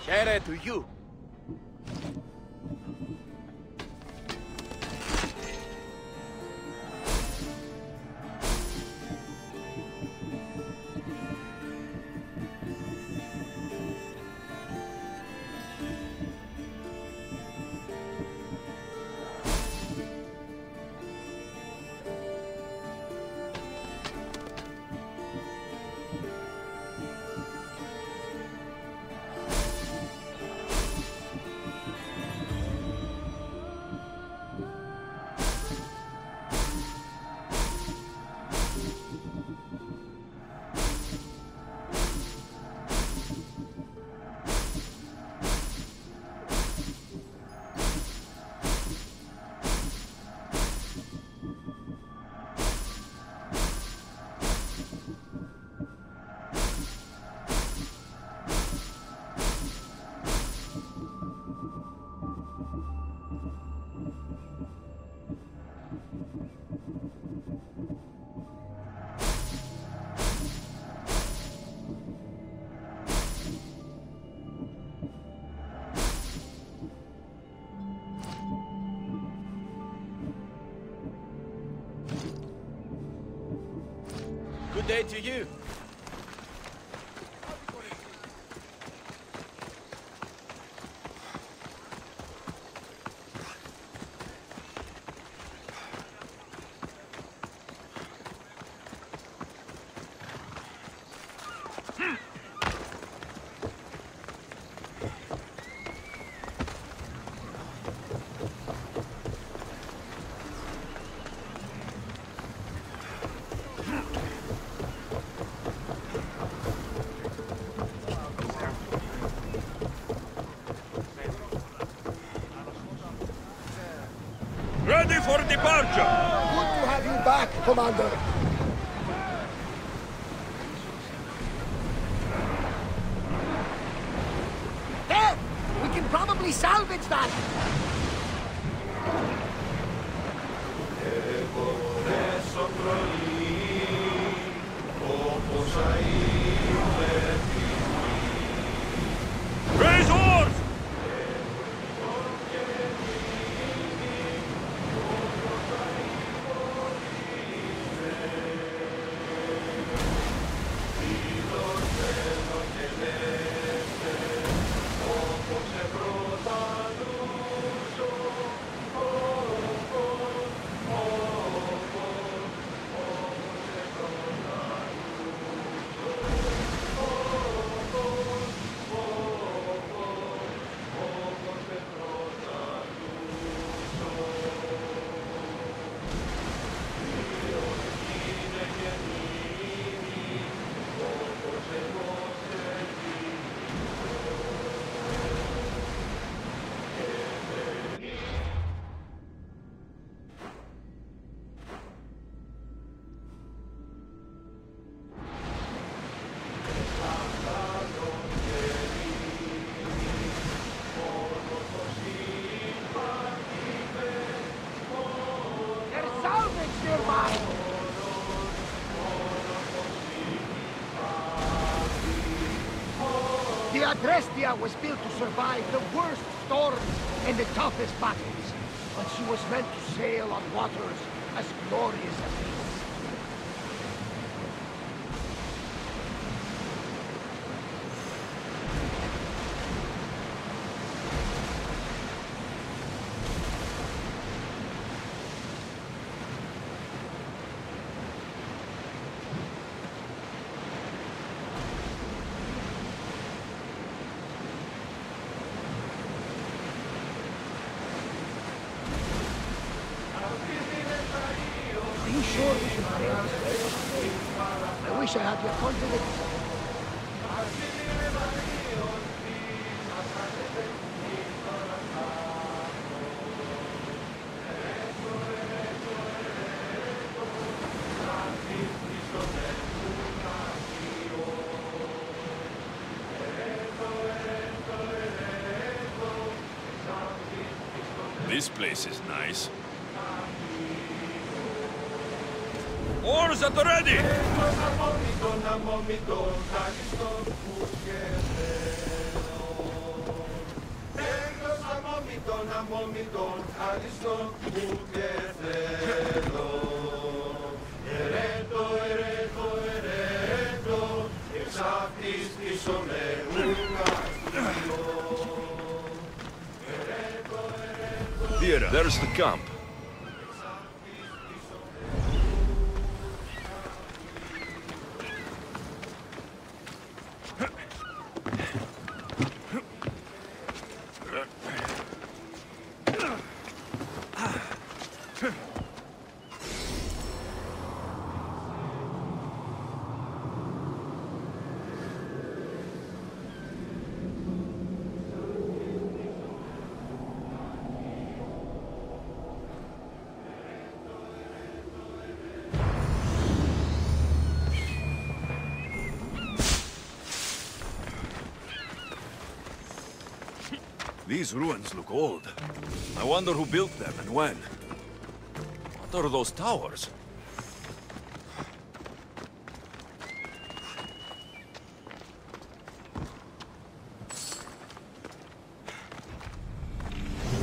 Share to you. Good day to you. Ready for departure! Good to have you back, Commander. There! We can probably salvage that! Raise oars! The Adrestia was built to survive the worst storms and the toughest battles, but she was meant to sail on waters as glorious as these. you sure we should sail this way? I wish I had your confidence. This place is nice. Oars at the ready! There's the camp. These ruins look old. I wonder who built them and when. What are those towers?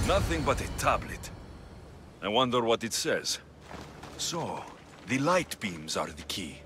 Nothing but a tablet. I wonder what it says. So, the light beams are the key.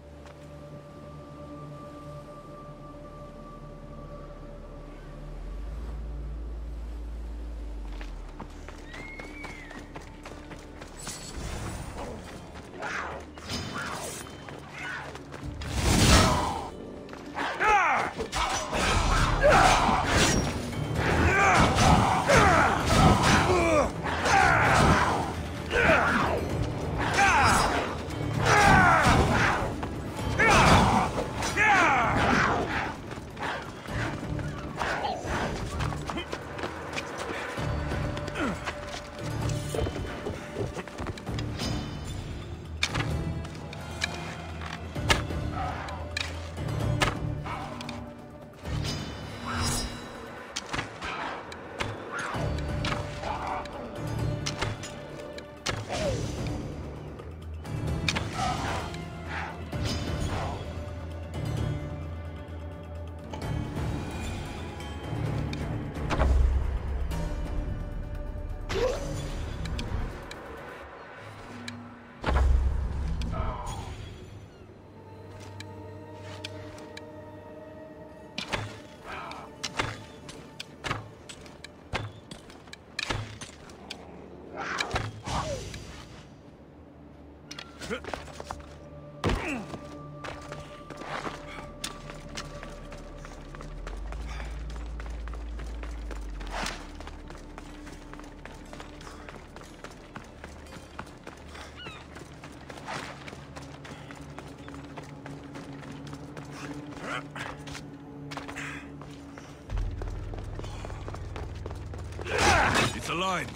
It's aligned.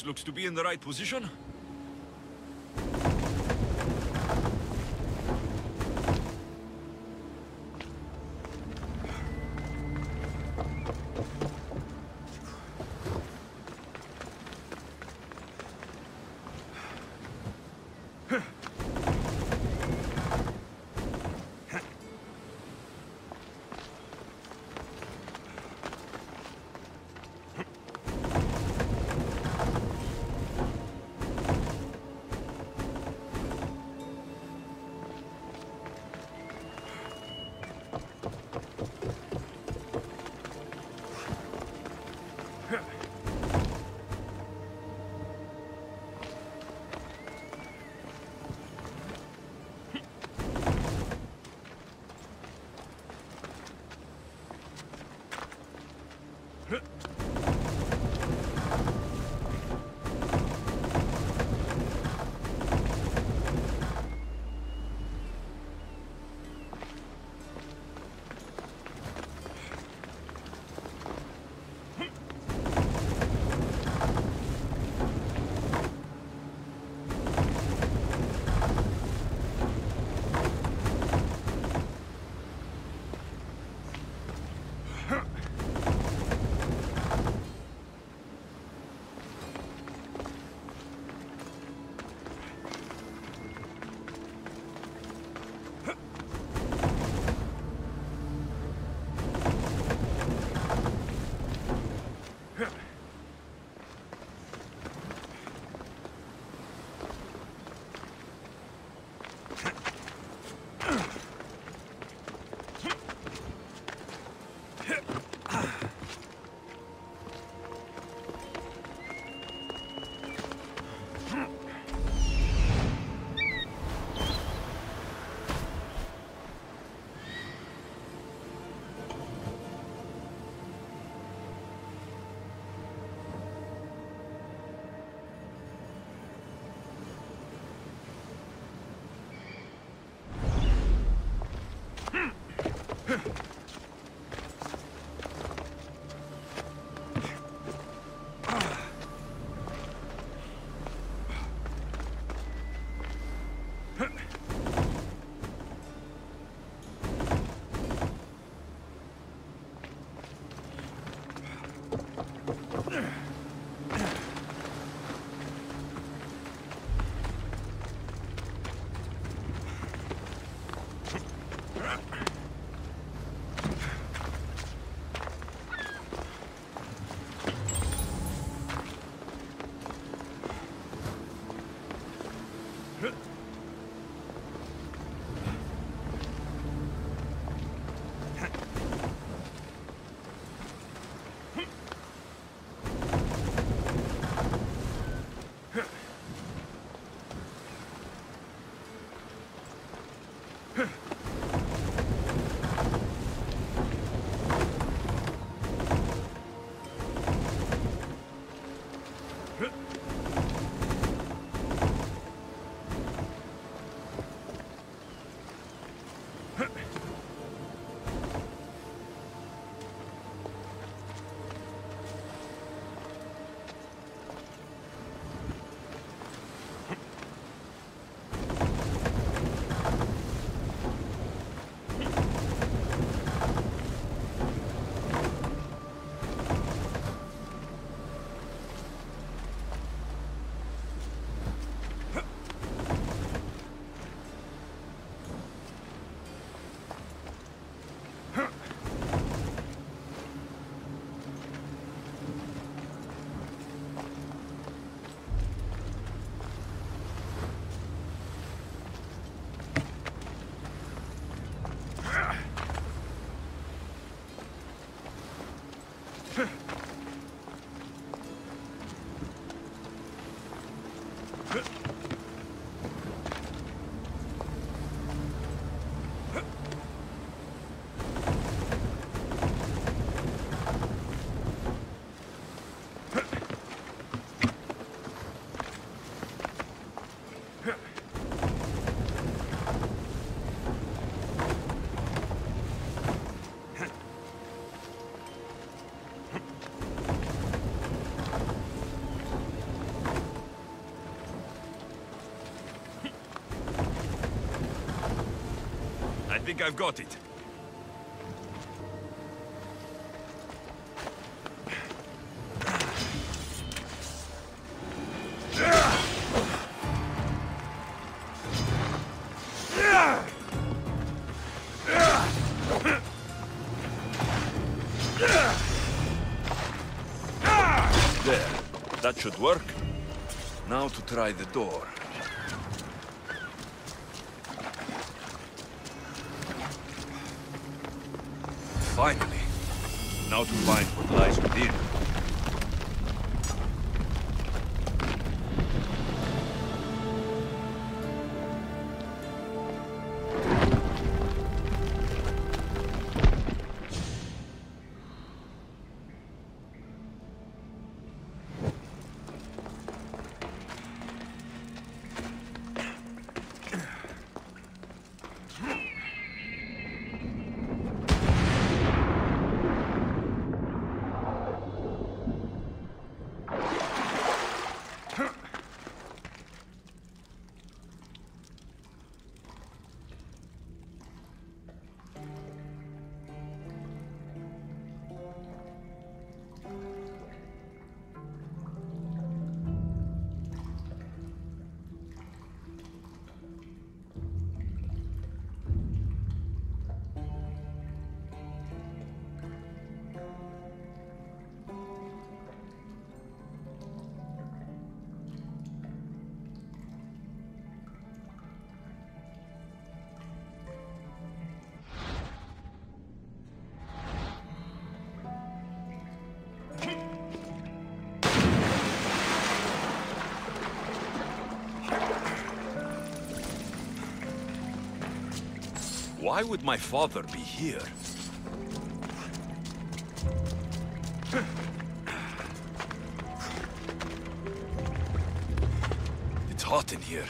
looks to be in the right position. I think I've got it. There. That should work. Now to try the door. Finally. Now to find what lies within. Why would my father be here? It's hot in here.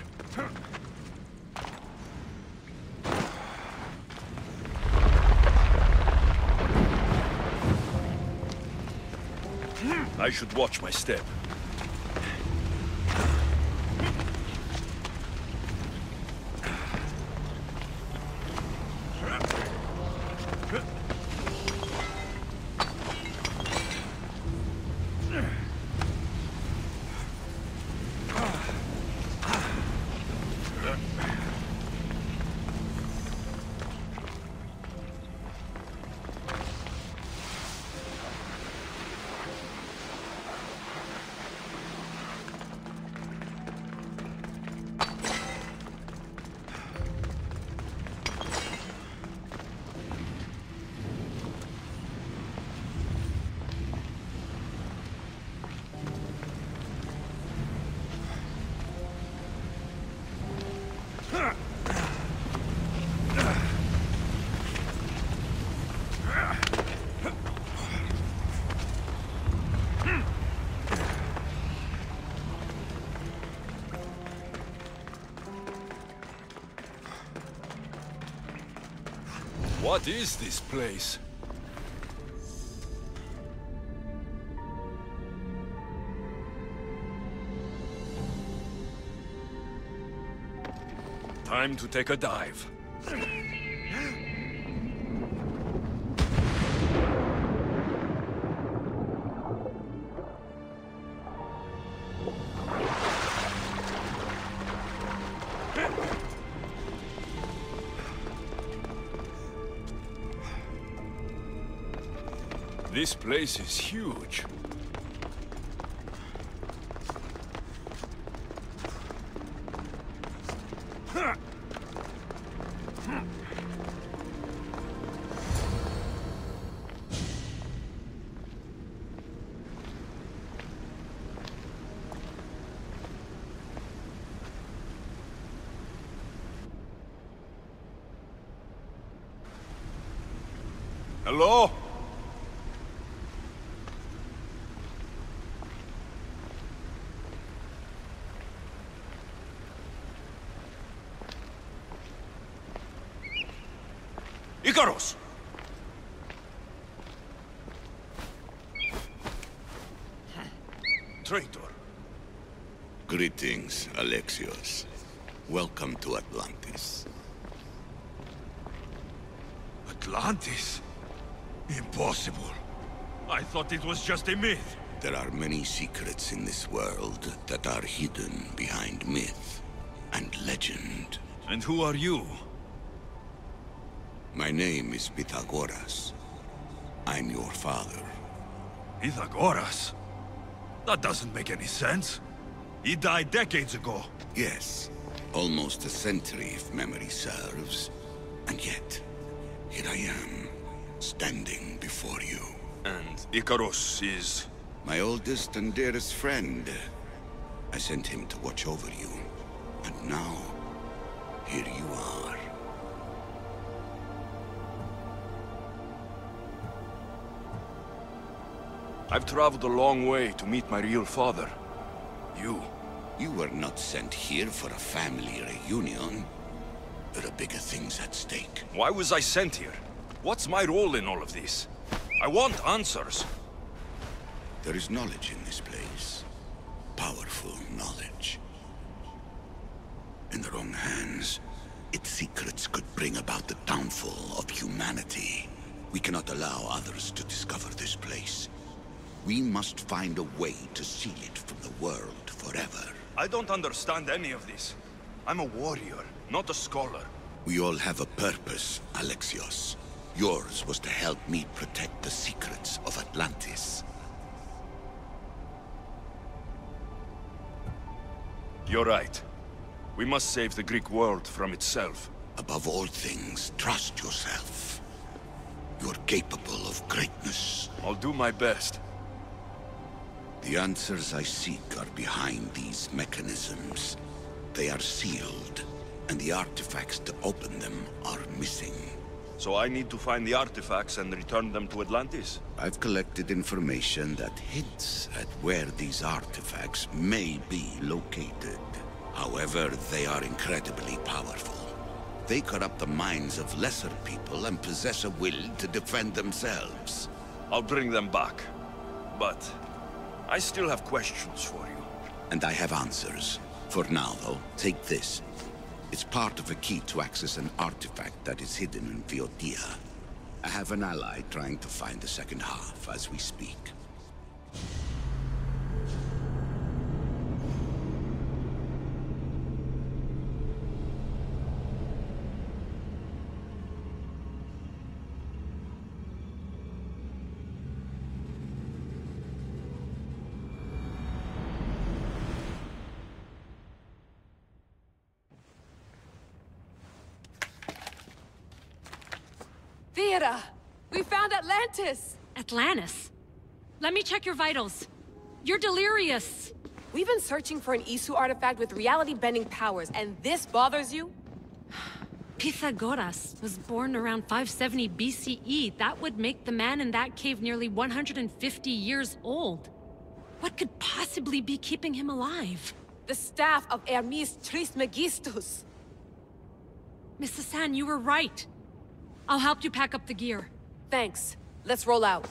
I should watch my step. What is this place? Time to take a dive. This place is huge. Hello? Icarus! Traitor. Greetings, Alexios. Welcome to Atlantis. Atlantis? Impossible. I thought it was just a myth. There are many secrets in this world that are hidden behind myth and legend. And who are you? My name is Pythagoras. I'm your father. Pythagoras? That doesn't make any sense. He died decades ago. Yes, almost a century if memory serves. And yet, here I am, standing before you. And Icarus is... My oldest and dearest friend. I sent him to watch over you. And now, here you are. I've traveled a long way to meet my real father. You were not sent here for a family reunion. There are bigger things at stake. Why was I sent here? What's my role in all of this? I want answers. There is knowledge in this place. Powerful knowledge. In the wrong hands, its secrets could bring about the downfall of humanity. We cannot allow others to discover this place. We must find a way to seal it from the world forever. I don't understand any of this. I'm a warrior, not a scholar. We all have a purpose, Alexios. Yours was to help me protect the secrets of Atlantis. You're right. We must save the Greek world from itself. Above all things, trust yourself. You're capable of greatness. I'll do my best. The answers I seek are behind these mechanisms. They are sealed, and the artifacts to open them are missing. So I need to find the artifacts and return them to Atlantis? I've collected information that hints at where these artifacts may be located. However, they are incredibly powerful. They corrupt the minds of lesser people and possess a will to defend themselves. I'll bring them back. But I still have questions for you. And I have answers. For now, though, take this. It's part of a key to access an artifact that is hidden in Viotia. I have an ally trying to find the second half as we speak. Theata! We found Atlantis! Atlantis? Let me check your vitals. You're delirious. We've been searching for an Isu artifact with reality-bending powers, and this bothers you? Pythagoras was born around 570 BCE. That would make the man in that cave nearly 150 years old. What could possibly be keeping him alive? The staff of Hermes Trismegistus! Miss Hassan, you were right. I'll help you pack up the gear. Thanks. Let's roll out.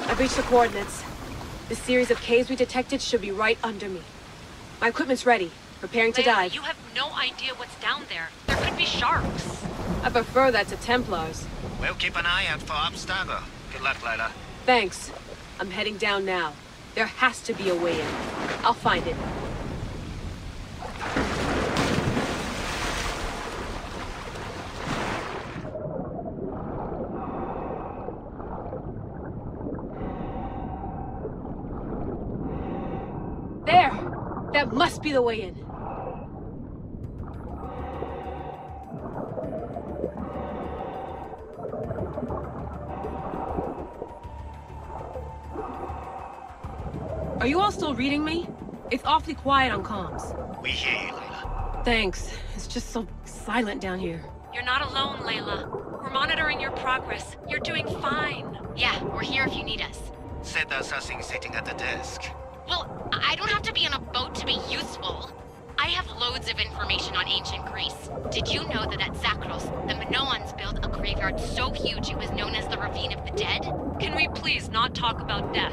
I've reached the coordinates. The series of caves we detected should be right under me. My equipment's ready, preparing to dive. You have no idea what's down there. There could be sharks. I prefer that to Templars. We'll keep an eye out for Abstergo. Good luck, Layla. Thanks. I'm heading down now. There has to be a way in. I'll find it. There! That must be the way in. Are you all still reading me? It's awfully quiet on comms. We hear you, Layla. Thanks. It's just so silent down here. You're not alone, Layla. We're monitoring your progress. You're doing fine. Yeah, we're here if you need us. Said the assassin sitting at the desk. Well, I don't have to be on a boat to be useful. I have loads of information on ancient Greece. Did you know that at Zakros, the Minoans built a graveyard so huge it was known as the Ravine of the Dead? Can we please not talk about death?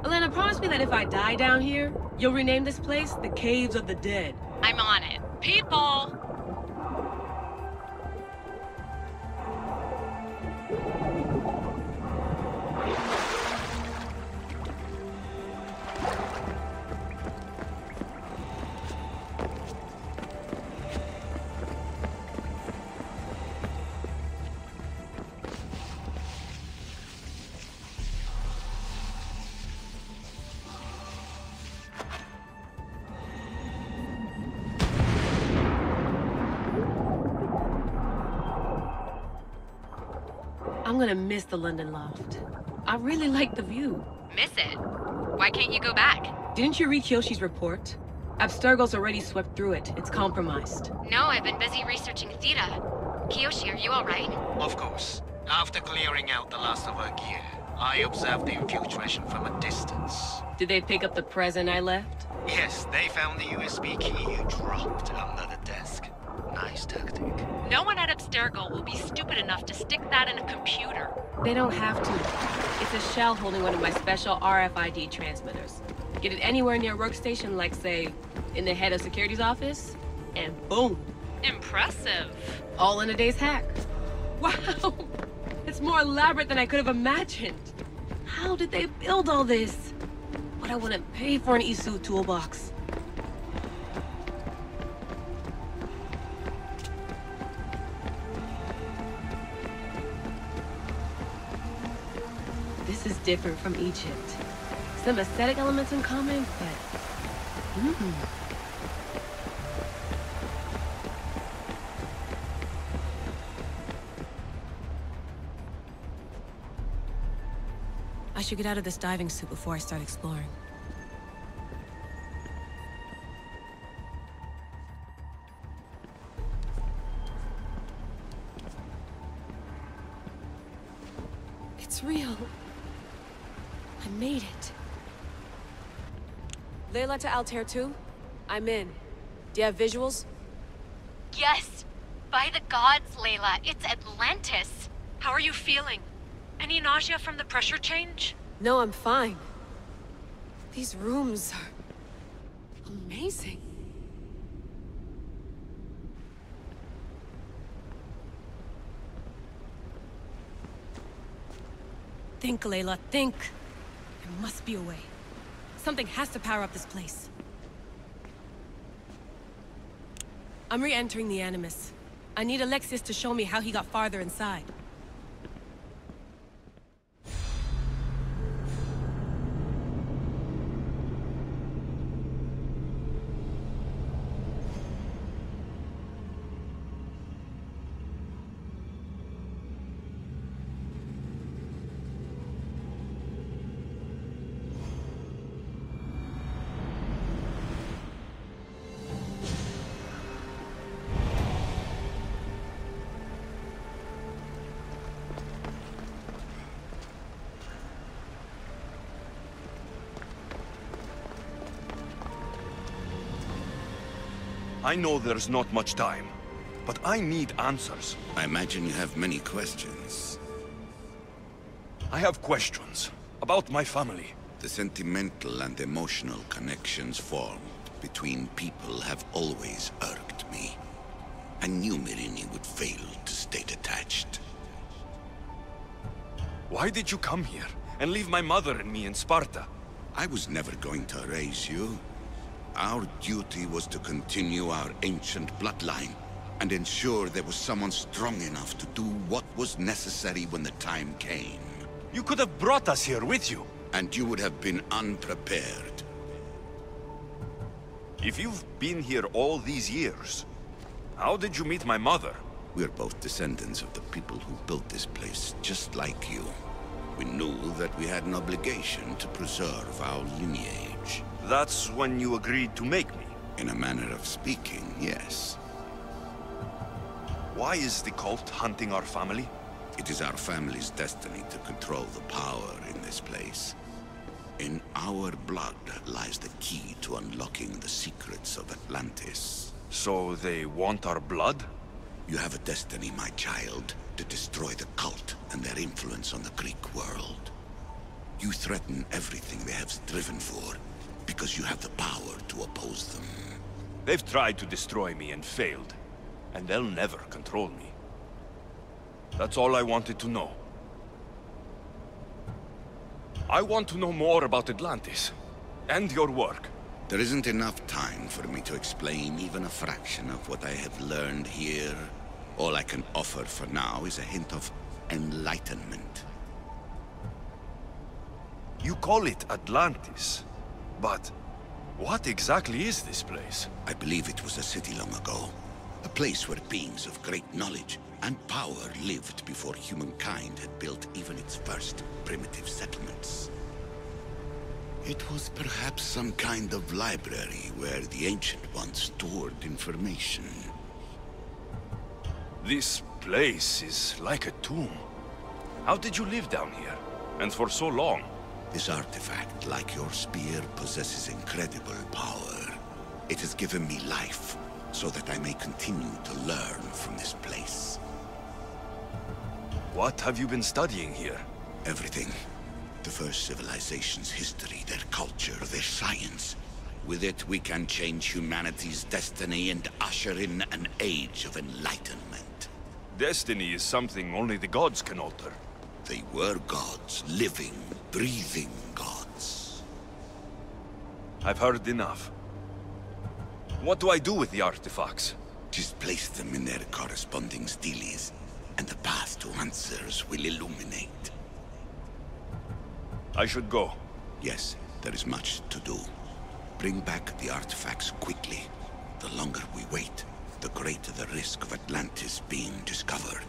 Elena, promise me that if I die down here, you'll rename this place the Caves of the Dead. I'm on it. People! I'm gonna miss the London loft. I really like the view. Miss it? Why can't you go back? Didn't you read Kyoshi's report? Abstergo's already swept through it. It's compromised. No, I've been busy researching Theta. Kiyoshi, are you alright? Of course. After clearing out the last of her gear, I observed the infiltration from a distance. Did they pick up the present I left? Yes, they found the USB key you dropped under the desk. Nice tactic. No one at Abstergo will be stupid enough to stick that in a computer. They don't have to. It's a shell holding one of my special RFID transmitters. Get it anywhere near a workstation, like, say, in the head of security's office, and boom. Impressive. All in a day's hack. Wow! It's more elaborate than I could have imagined. How did they build all this? But I wouldn't pay for an Isu toolbox. This is different from Egypt. Some aesthetic elements in common, but... I should get out of this diving suit before I start exploring. It's real. I made it. Layla to Altair 2? I'm in. Do you have visuals? Yes! By the gods, Layla, it's Atlantis! How are you feeling? Any nausea from the pressure change? No, I'm fine. These rooms are... amazing. Think, Layla, think. There must be a way. Something has to power up this place. I'm re-entering the Animus. I need Alexius to show me how he got farther inside. I know there's not much time, but I need answers. I imagine you have many questions. I have questions about my family. The sentimental and emotional connections formed between people have always irked me. I knew Myrrine would fail to stay detached. Why did you come here and leave my mother and me in Sparta? I was never going to erase you. Our duty was to continue our ancient bloodline and ensure there was someone strong enough to do what was necessary when the time came. You could have brought us here with you. And you would have been unprepared. If you've been here all these years, how did you meet my mother? We're both descendants of the people who built this place, just like you. We knew that we had an obligation to preserve our lineage. huge. That's when you agreed to make me. In a manner of speaking, yes. Why is the cult hunting our family? It is our family's destiny to control the power in this place. In our blood lies the key to unlocking the secrets of Atlantis. So they want our blood? You have a destiny, my child, to destroy the cult and their influence on the Greek world. You threaten everything they have striven for, because you have the power to oppose them. They've tried to destroy me and failed, and they'll never control me. That's all I wanted to know. I want to know more about Atlantis, and your work. There isn't enough time for me to explain even a fraction of what I have learned here. All I can offer for now is a hint of enlightenment. You call it Atlantis, but what exactly is this place? I believe it was a city long ago. A place where beings of great knowledge and power lived before humankind had built even its first primitive settlements. It was perhaps some kind of library where the Ancient Ones stored information. This place is like a tomb. How did you live down here? And for so long? This artifact, like your spear, possesses incredible power. It has given me life, so that I may continue to learn from this place. What have you been studying here? Everything. The first civilization's history, their culture, their science. With it, we can change humanity's destiny and usher in an age of enlightenment. Destiny is something only the gods can alter. They were gods, living, breathing gods. I've heard enough. What do I do with the artifacts? Just place them in their corresponding steles, and the path to answers will illuminate. I should go. Yes, there is much to do. Bring back the artifacts quickly. The longer we wait, the greater the risk of Atlantis being discovered.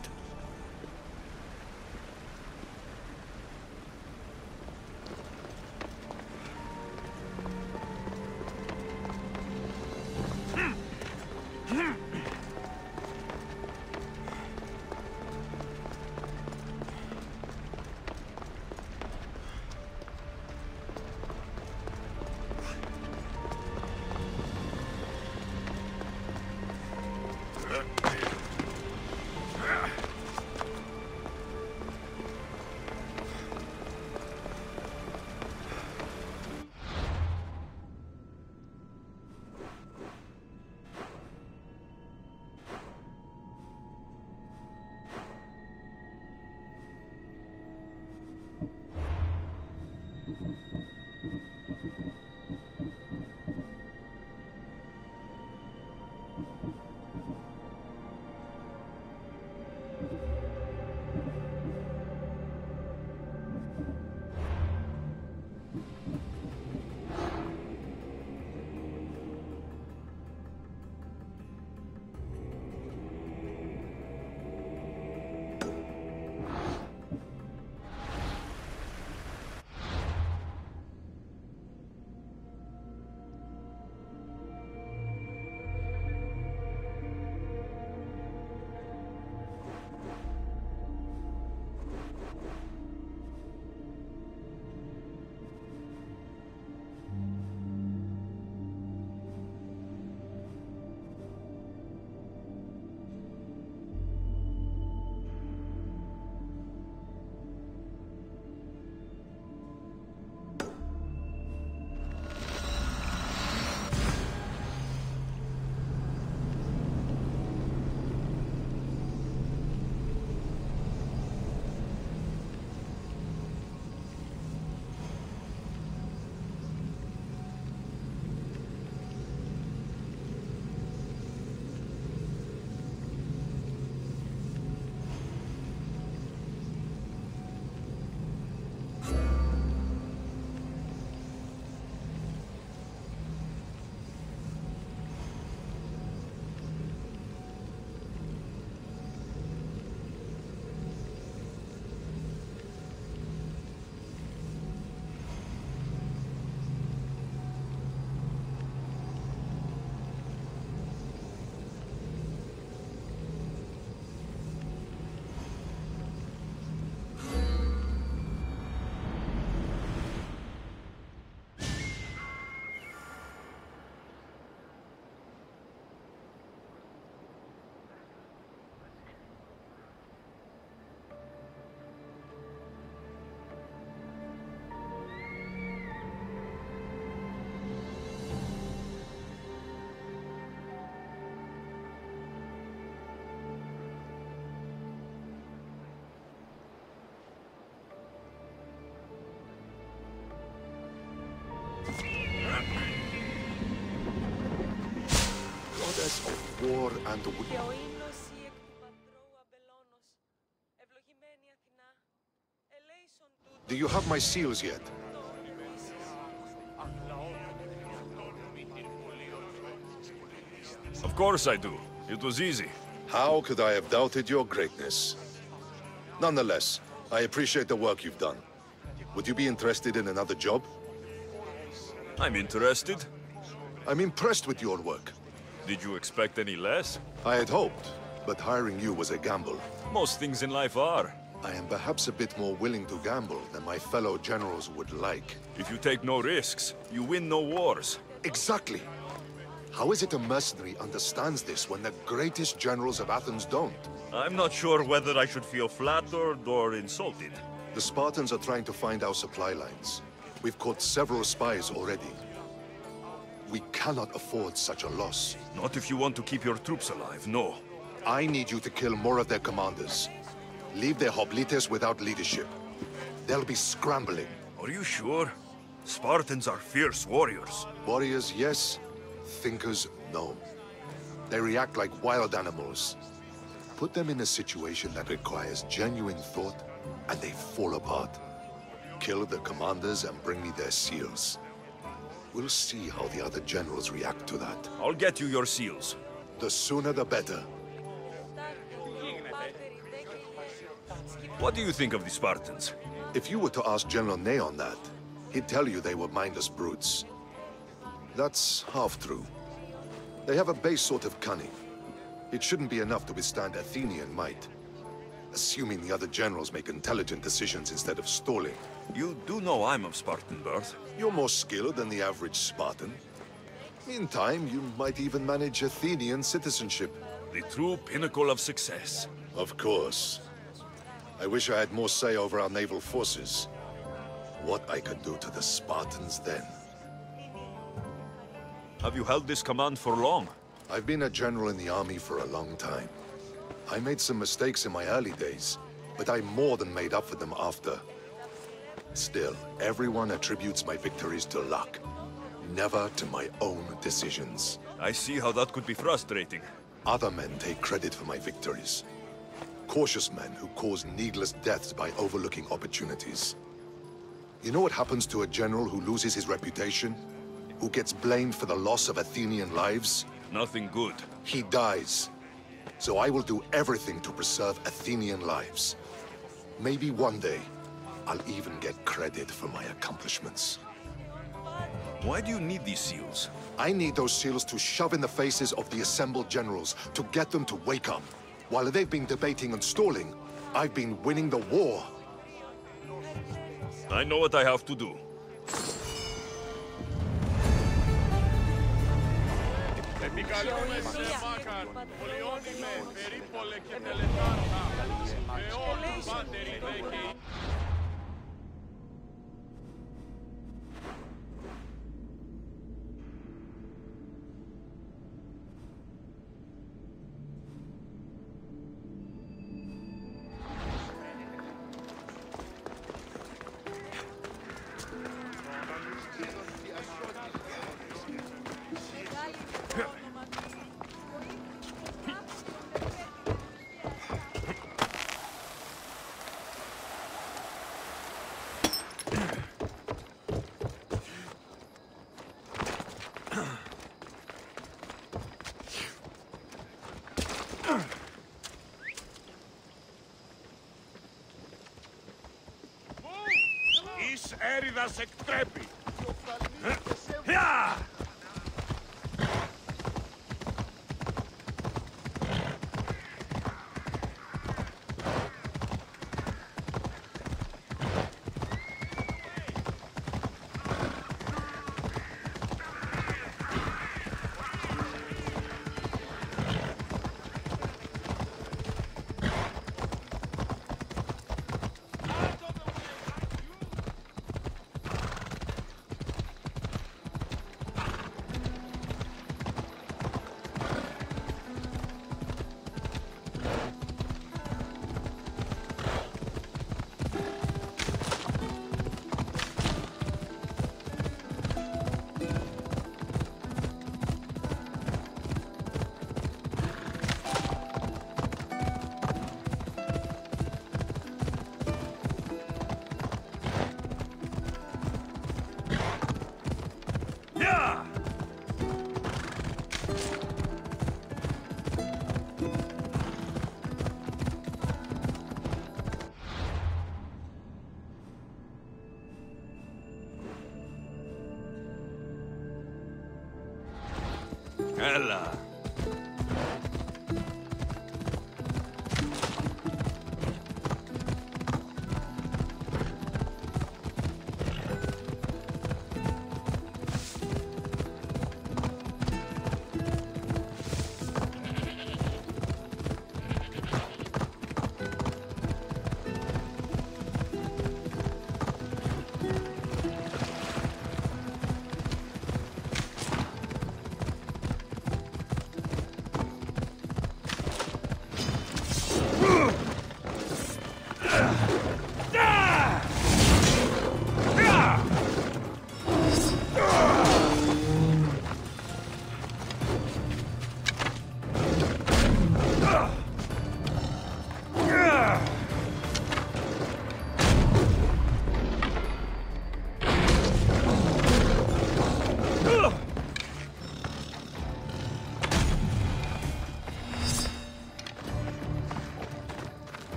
war and the... Do you have my seals yet? Of course I do. It was easy. How could I have doubted your greatness? Nonetheless, I appreciate the work you've done. Would you be interested in another job? I'm interested. I'm impressed with your work. Did you expect any less? I had hoped, but hiring you was a gamble. Most things in life are. I am perhaps a bit more willing to gamble than my fellow generals would like. If you take no risks, you win no wars. Exactly. How is it a mercenary understands this when the greatest generals of Athens don't? I'm not sure whether I should feel flattered or insulted. The Spartans are trying to find our supply lines. We've caught several spies already. We cannot afford such a loss. Not if you want to keep your troops alive, no. I need you to kill more of their commanders. Leave their hoplites without leadership. They'll be scrambling. Are you sure? Spartans are fierce warriors. Warriors, yes. Thinkers, no. They react like wild animals. Put them in a situation that requires genuine thought, and they fall apart. Kill the commanders and bring me their seals. We'll see how the other generals react to that. I'll get you your seals. The sooner the better. What do you think of the Spartans? If you were to ask General Neon that, he'd tell you they were mindless brutes. That's half true. They have a base sort of cunning. It shouldn't be enough to withstand Athenian might. Assuming the other generals make intelligent decisions instead of stalling. You do know I'm of Spartan birth. You're more skilled than the average Spartan. In time, you might even manage Athenian citizenship. The true pinnacle of success. Of course. I wish I had more say over our naval forces. What I could do to the Spartans then. Have you held this command for long? I've been a general in the army for a long time. I made some mistakes in my early days, but I more than made up for them after. Still, everyone attributes my victories to luck, never to my own decisions. I see how that could be frustrating. Other men take credit for my victories. Cautious men who cause needless deaths by overlooking opportunities. You know what happens to a general who loses his reputation? Who gets blamed for the loss of Athenian lives? Nothing good. He dies. So I will do everything to preserve Athenian lives. Maybe one day, I'll even get credit for my accomplishments. Why do you need these seals? I need those seals to shove in the faces of the assembled generals, to get them to wake up. While they've been debating and stalling, I've been winning the war. I know what I have to do. Επικαλούμε σε μάχαν, πολιώνυμε, περίπολε και τελετάρτα, με όλους πάτεροι δέκαιοι. Εις έριδας εκτρέπει. Ella.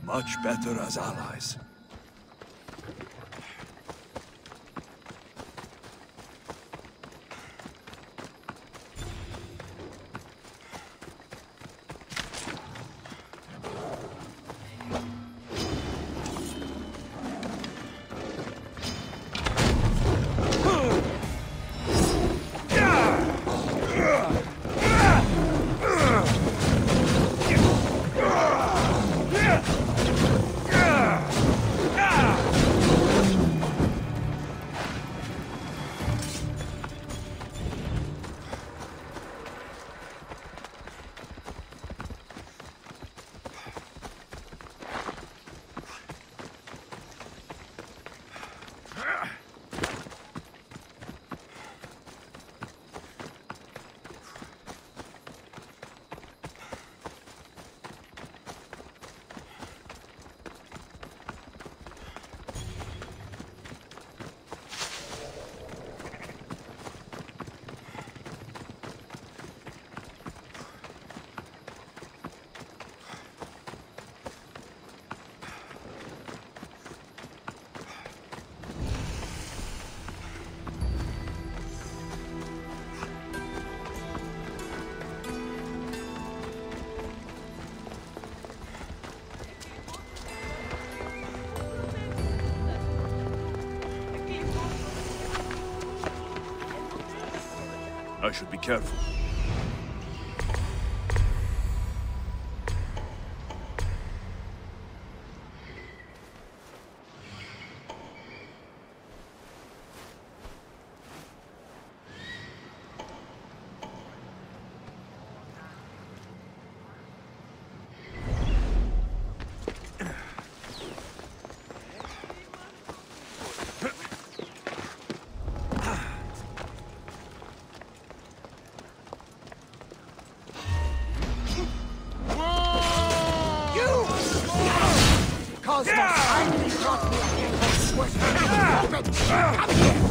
Much better as allies. I should be careful. Cosmos finally brought me a gift. Was come here!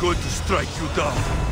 going to strike you down.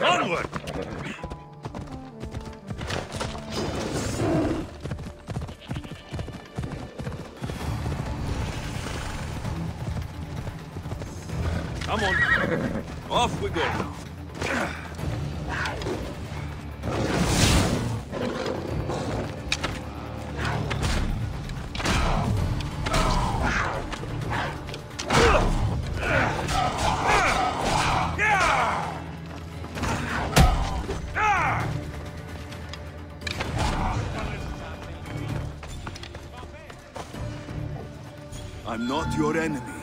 Onward! Come on. Off we go now. I'm not your enemy.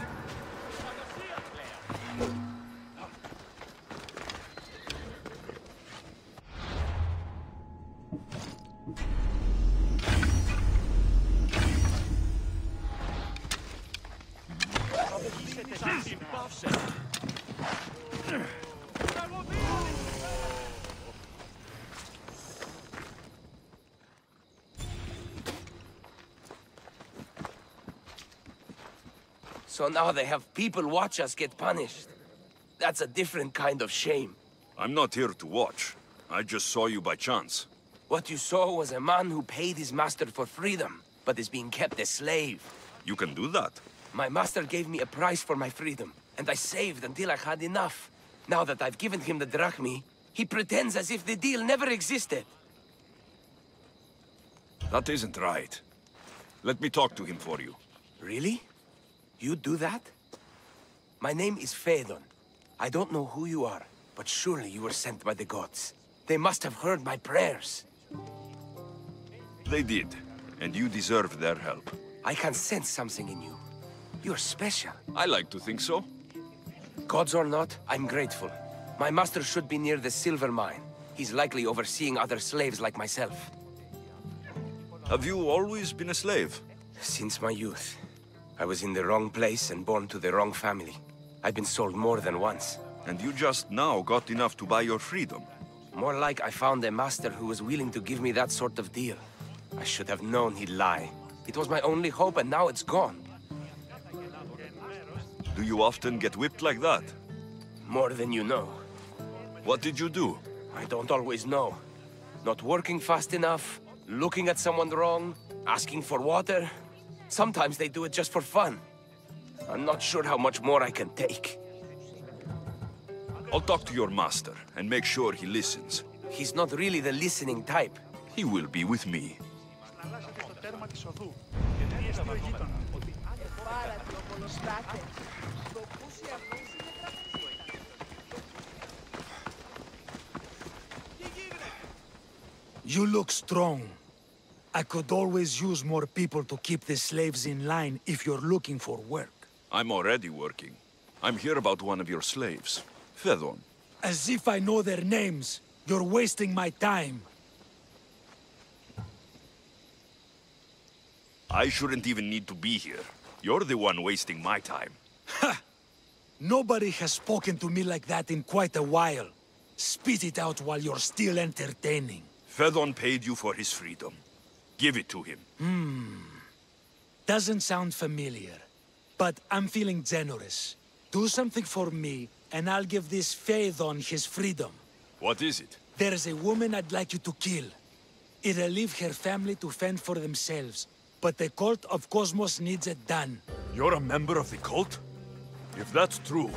So now they have people watch us get punished. That's a different kind of shame. I'm not here to watch. I just saw you by chance. What you saw was a man who paid his master for freedom, but is being kept a slave. You can do that? My master gave me a price for my freedom, and I saved until I had enough. Now that I've given him the drachmi, he pretends as if the deal never existed. That isn't right. Let me talk to him for you. Really? You do that? My name is Phaedon. I don't know who you are, but surely you were sent by the gods. They must have heard my prayers. They did, and you deserve their help. I can sense something in you. You're special. I like to think so. Gods or not, I'm grateful. My master should be near the silver mine. He's likely overseeing other slaves like myself. Have you always been a slave? Since my youth. I was in the wrong place and born to the wrong family. I've been sold more than once. And you just now got enough to buy your freedom. More like I found a master who was willing to give me that sort of deal. I should have known he'd lie. It was my only hope, and now it's gone. Do you often get whipped like that? More than you know. What did you do? I don't always know. Not working fast enough, looking at someone wrong, asking for water. Sometimes they do it just for fun. I'm not sure how much more I can take. I'll talk to your master and make sure he listens. He's not really the listening type. He will be with me. You look strong. I could always use more people to keep the slaves in line if you're looking for work. I'm already working. I'm here about one of your slaves, Fedon. As if I know their names. You're wasting my time. I shouldn't even need to be here. You're the one wasting my time. Ha! Nobody has spoken to me like that in quite a while. Spit it out while you're still entertaining. Fedon paid you for his freedom. Give it to him. Doesn't sound familiar. But I'm feeling generous. Do something for me, and I'll give this Phaedon his freedom. What is it? There's a woman I'd like you to kill. It'll leave her family to fend for themselves. But the Cult of Kosmos needs it done. You're a member of the cult? If that's true,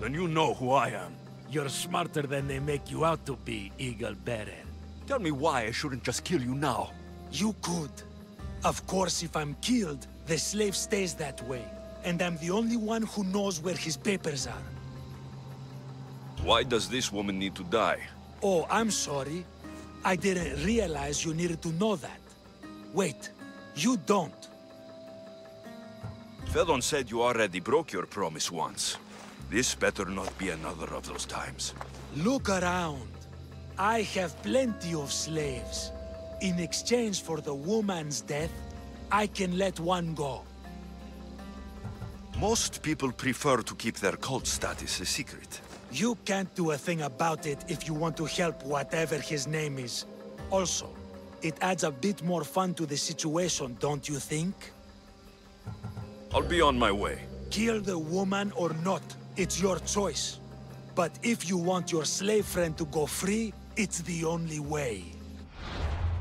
then you know who I am. You're smarter than they make you out to be, Eagle Bearer. Tell me why I shouldn't just kill you now. You could. Of course, if I'm killed, the slave stays that way. And I'm the only one who knows where his papers are. Why does this woman need to die? Oh, I'm sorry. I didn't realize you needed to know that. Wait, you don't. Fedon said you already broke your promise once. This better not be another of those times. Look around. I have plenty of slaves. In exchange for the woman's death, I can let one go. Most people prefer to keep their cult status a secret. You can't do a thing about it if you want to help whatever his name is. Also, it adds a bit more fun to the situation, don't you think? I'll be on my way. Kill the woman or not, it's your choice. But if you want your slave friend to go free, it's the only way.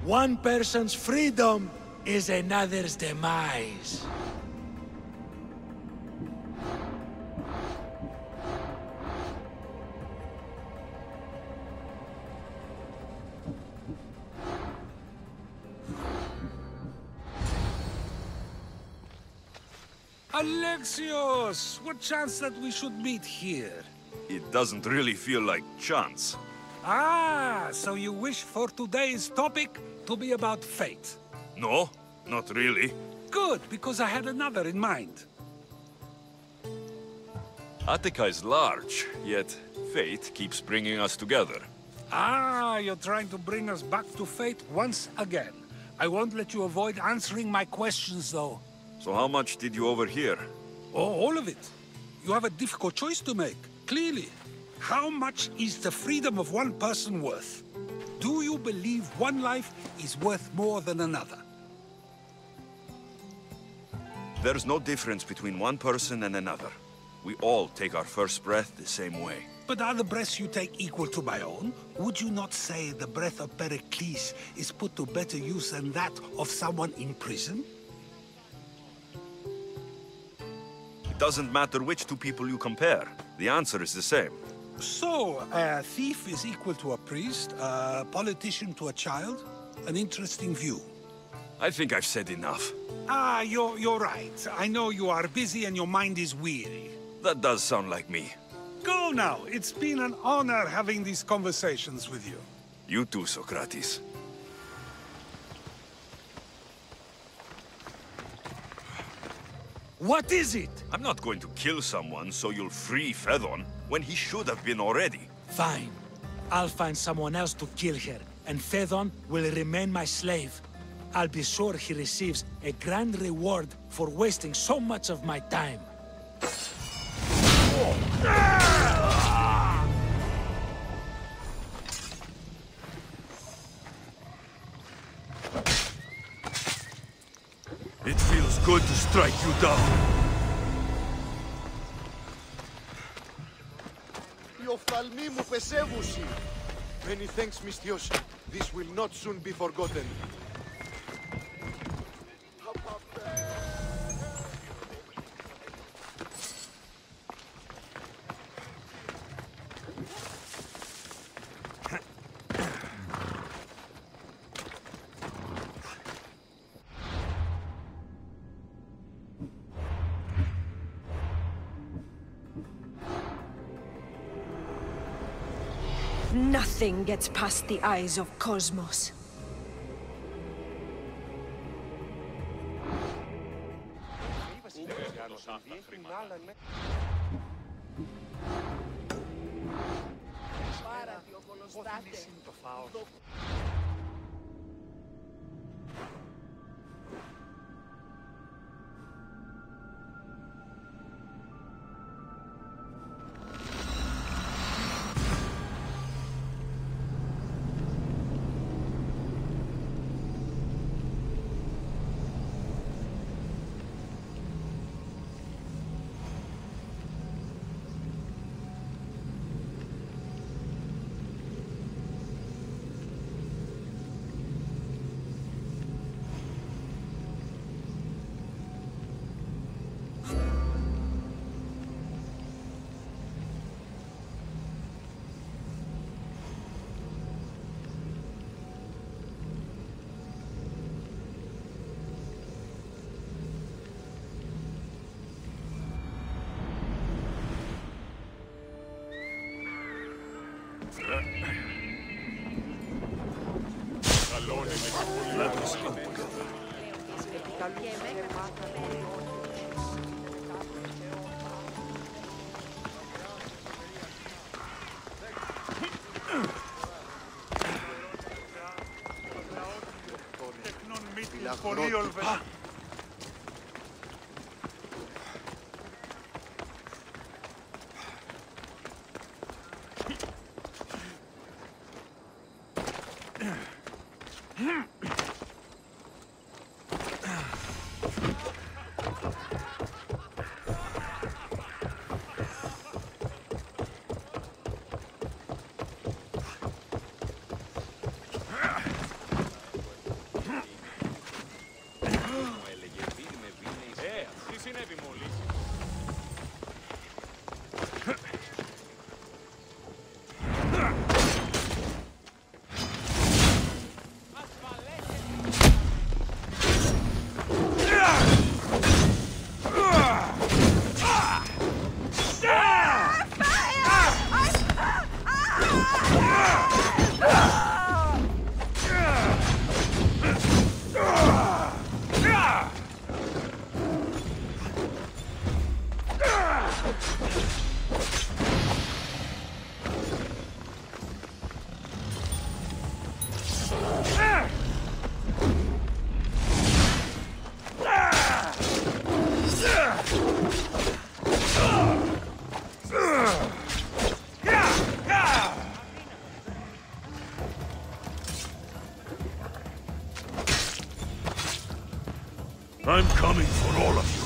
One person's freedom is another's demise. Alexios! What chance that we should meet here? It doesn't really feel like chance. Ah, so you wish for today's topic to be about fate? No, not really. Good, because I had another in mind. Attica is large, yet fate keeps bringing us together. Ah, you're trying to bring us back to fate once again. I won't let you avoid answering my questions, though. So how much did you overhear? Oh, all of it. You have a difficult choice to make, clearly. How much is the freedom of one person worth? Do you believe one life is worth more than another? There's no difference between one person and another. We all take our first breath the same way. But are the breaths you take equal to my own? Would you not say the breath of Pericles is put to better use than that of someone in prison? It doesn't matter which two people you compare. The answer is the same. So, a thief is equal to a priest, a politician to a child? An interesting view. I think I've said enough. Ah, you're right. I know you are busy and your mind is weary. That does sound like me. Go now. It's been an honor having these conversations with you. You too, Socrates. What is it? I'm not going to kill someone so you'll free Phaedon when he should have been already. Fine. I'll find someone else to kill her, and Phaedon will remain my slave. I'll be sure he receives a grand reward for wasting so much of my time. Feels good to strike you down. Οι οφθαλμοί μου πεσεύουσι. Many thanks, Misthios. This will not soon be forgotten. Nothing gets past the eyes of Kosmos. I'm coming for all of you.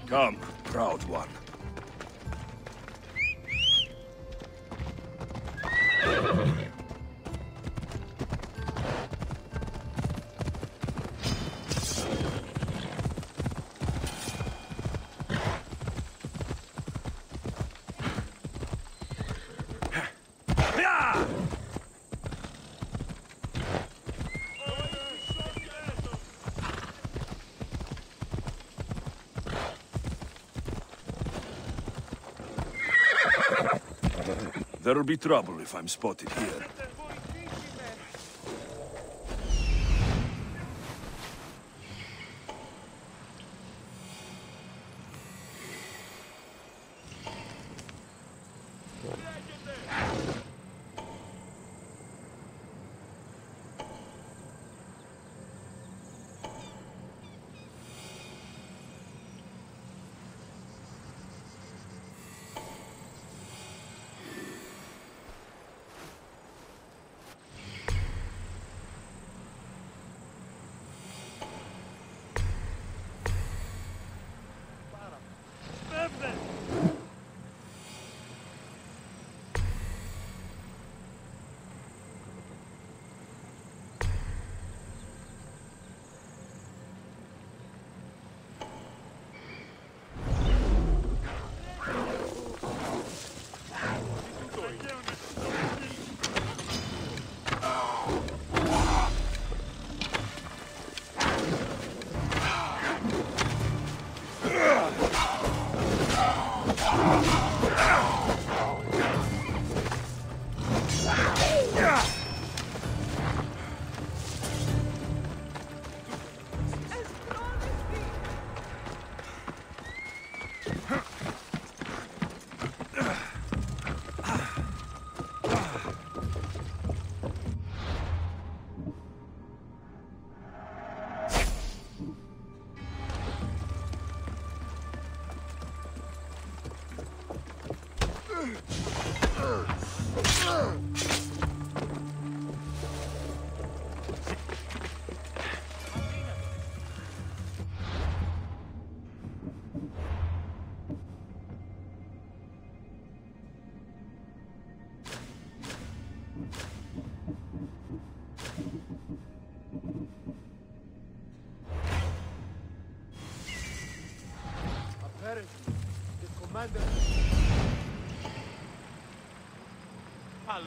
Come, proud one. There'll be trouble if I'm spotted here.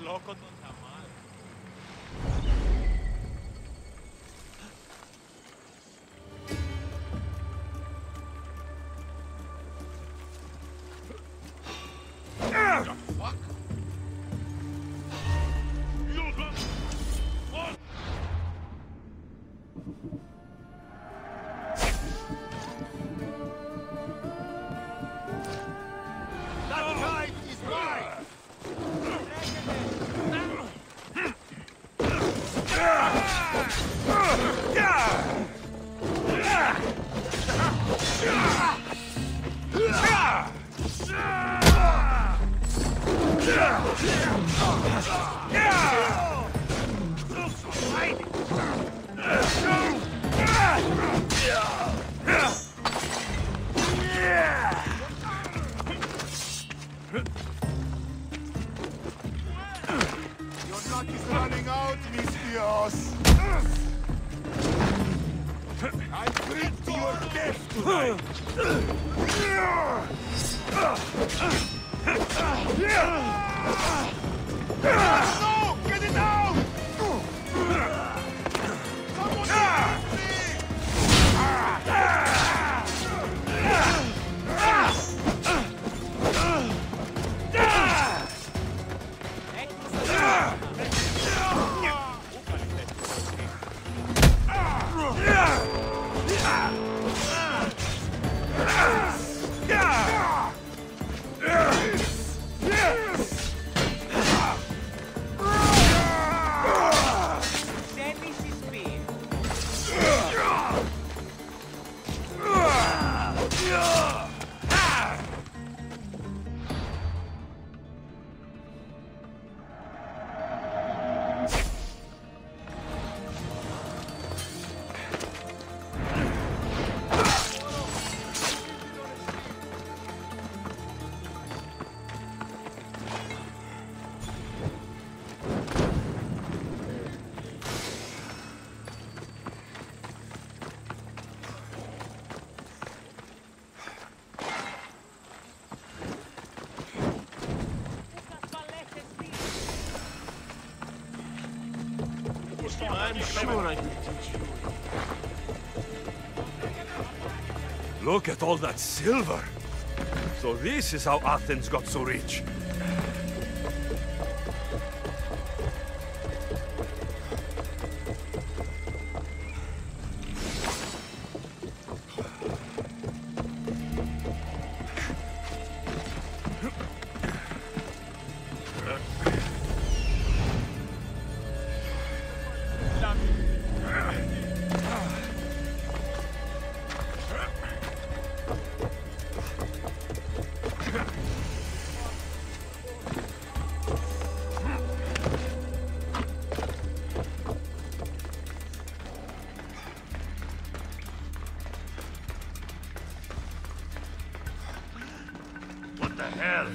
Loco ton tamal. The fuck? That knife is mine! Your luck is running out, Mistios! I'll bring to your death tonight! No! Get it out! Someone help me! I'm sure I can teach you. Look at all that silver. So this is how Athens got so rich. What the hell?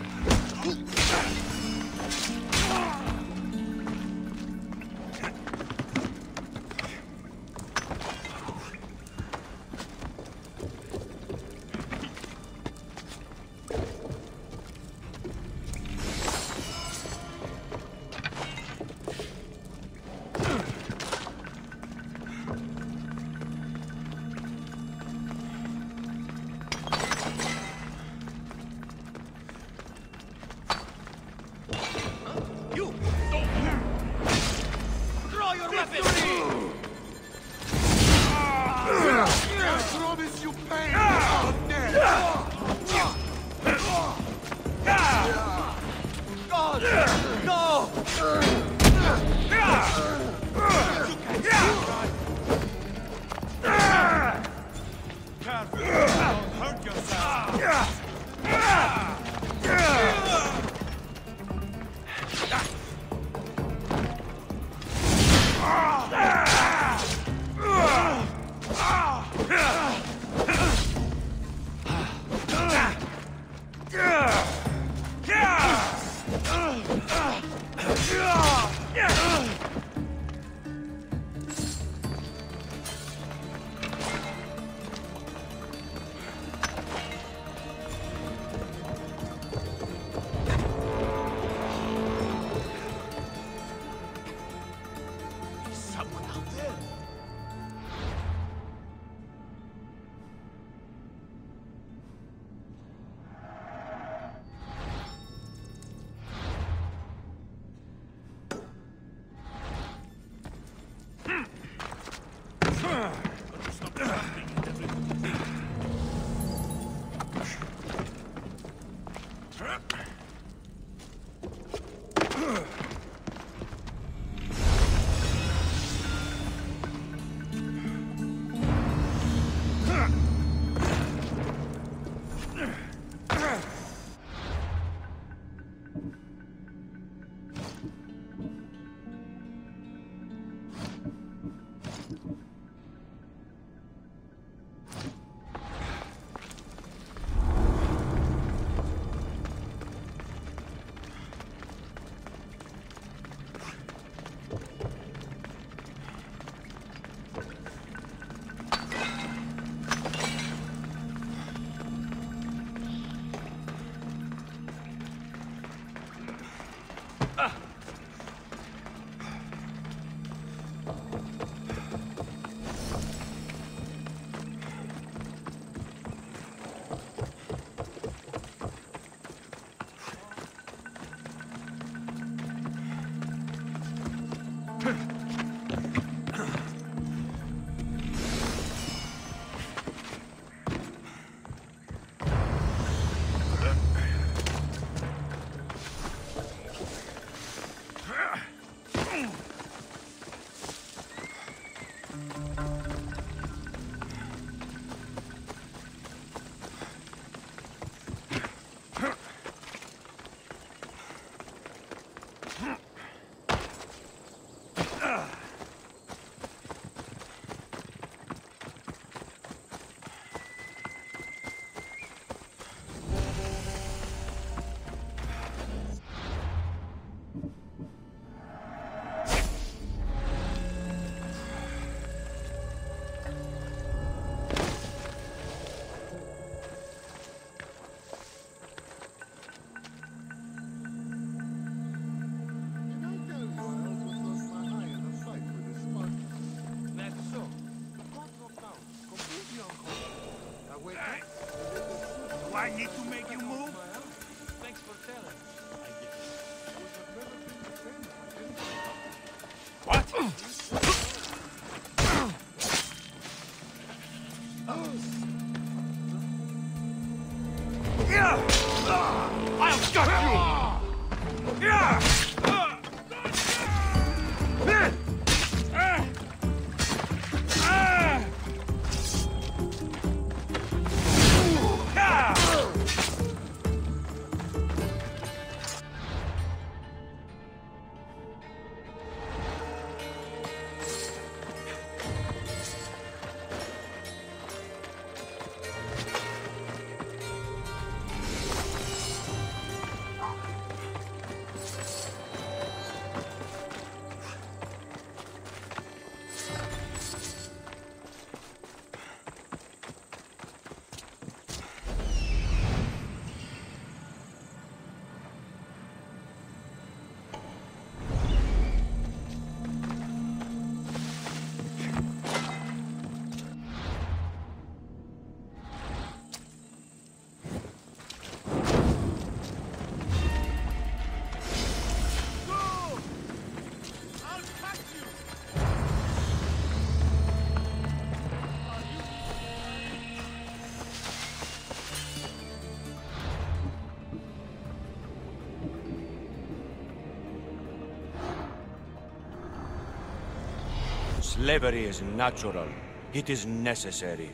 Slavery is natural. It is necessary.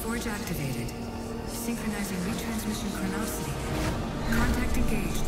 Forge activated. Synchronizing retransmission chronicity. Contact engaged.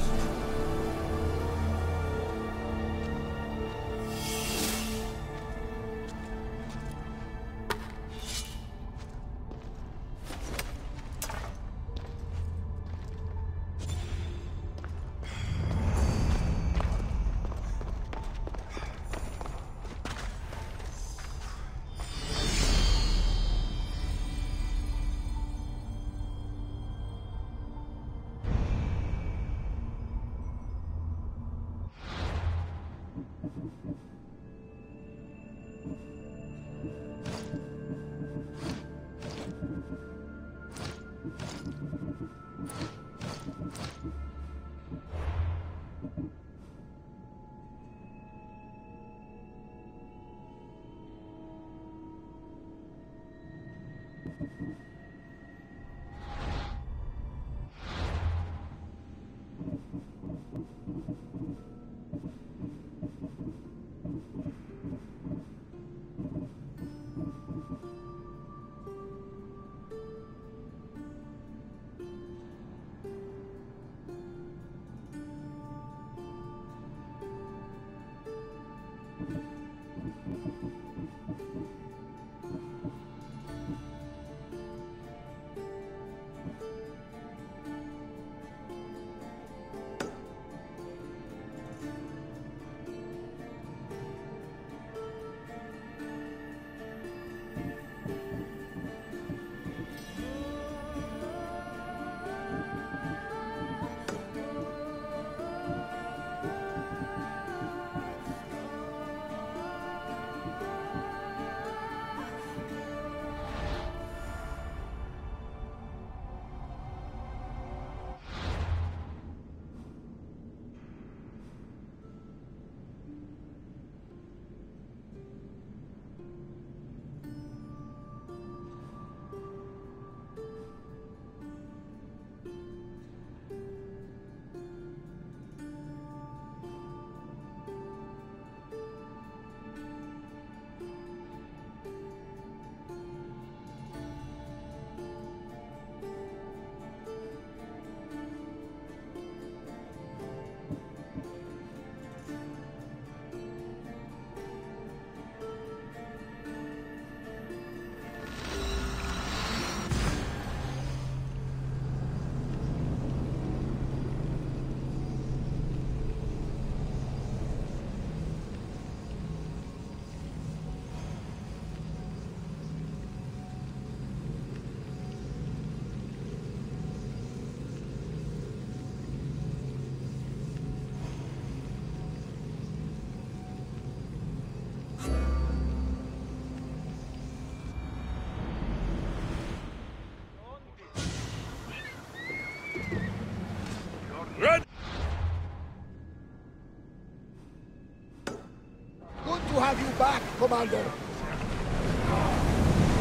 have you back, Commander.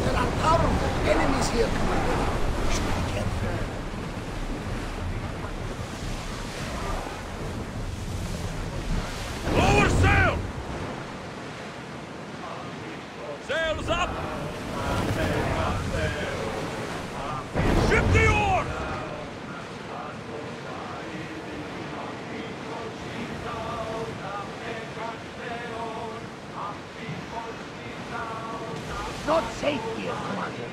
There are powerful enemies here, Commander. You should be careful. Lower sail! Sails up! Ship the oar! It's not safe here, Commander.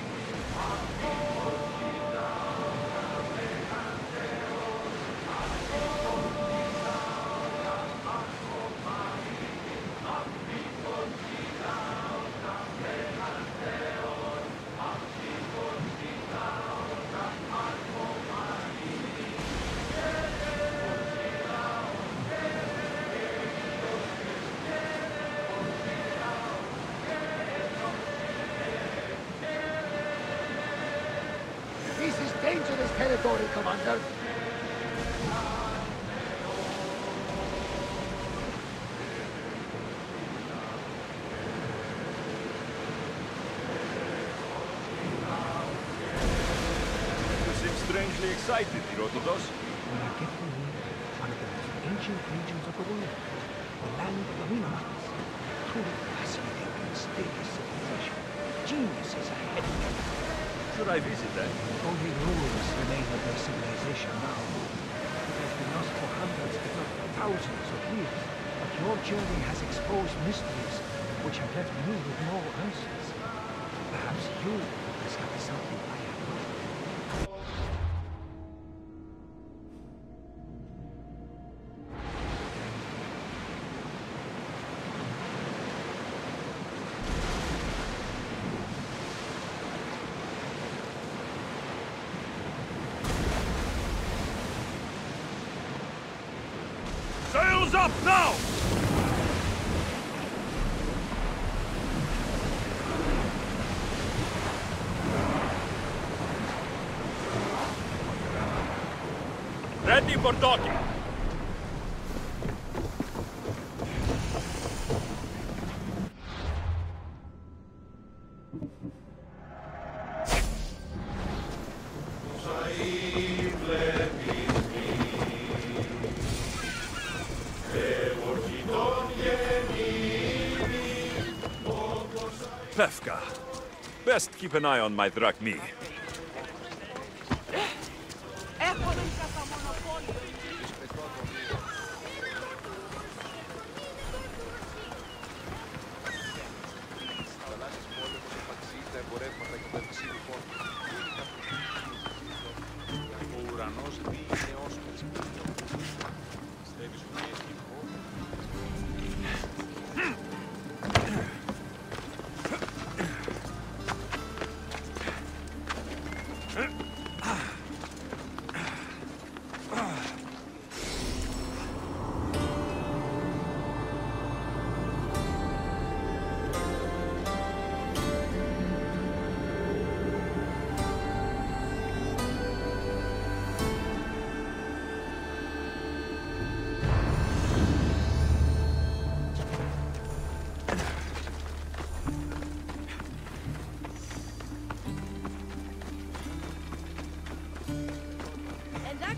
This is dangerous territory, Commander. You seem strangely excited, Herodotus. We are getting near one of the most ancient regions of the world, the land of the Minoans. Truly fascinating and mysterious civilization. Geniuses ahead. Should I visit that? Only ruins remain of their civilization now. It has been lost for hundreds, if not thousands of years. But your journey has exposed mysteries which have left me with no answers. Perhaps you discover something I have not. Sails up now! Ready for docking. Pefka. Best keep an eye on my drachmi.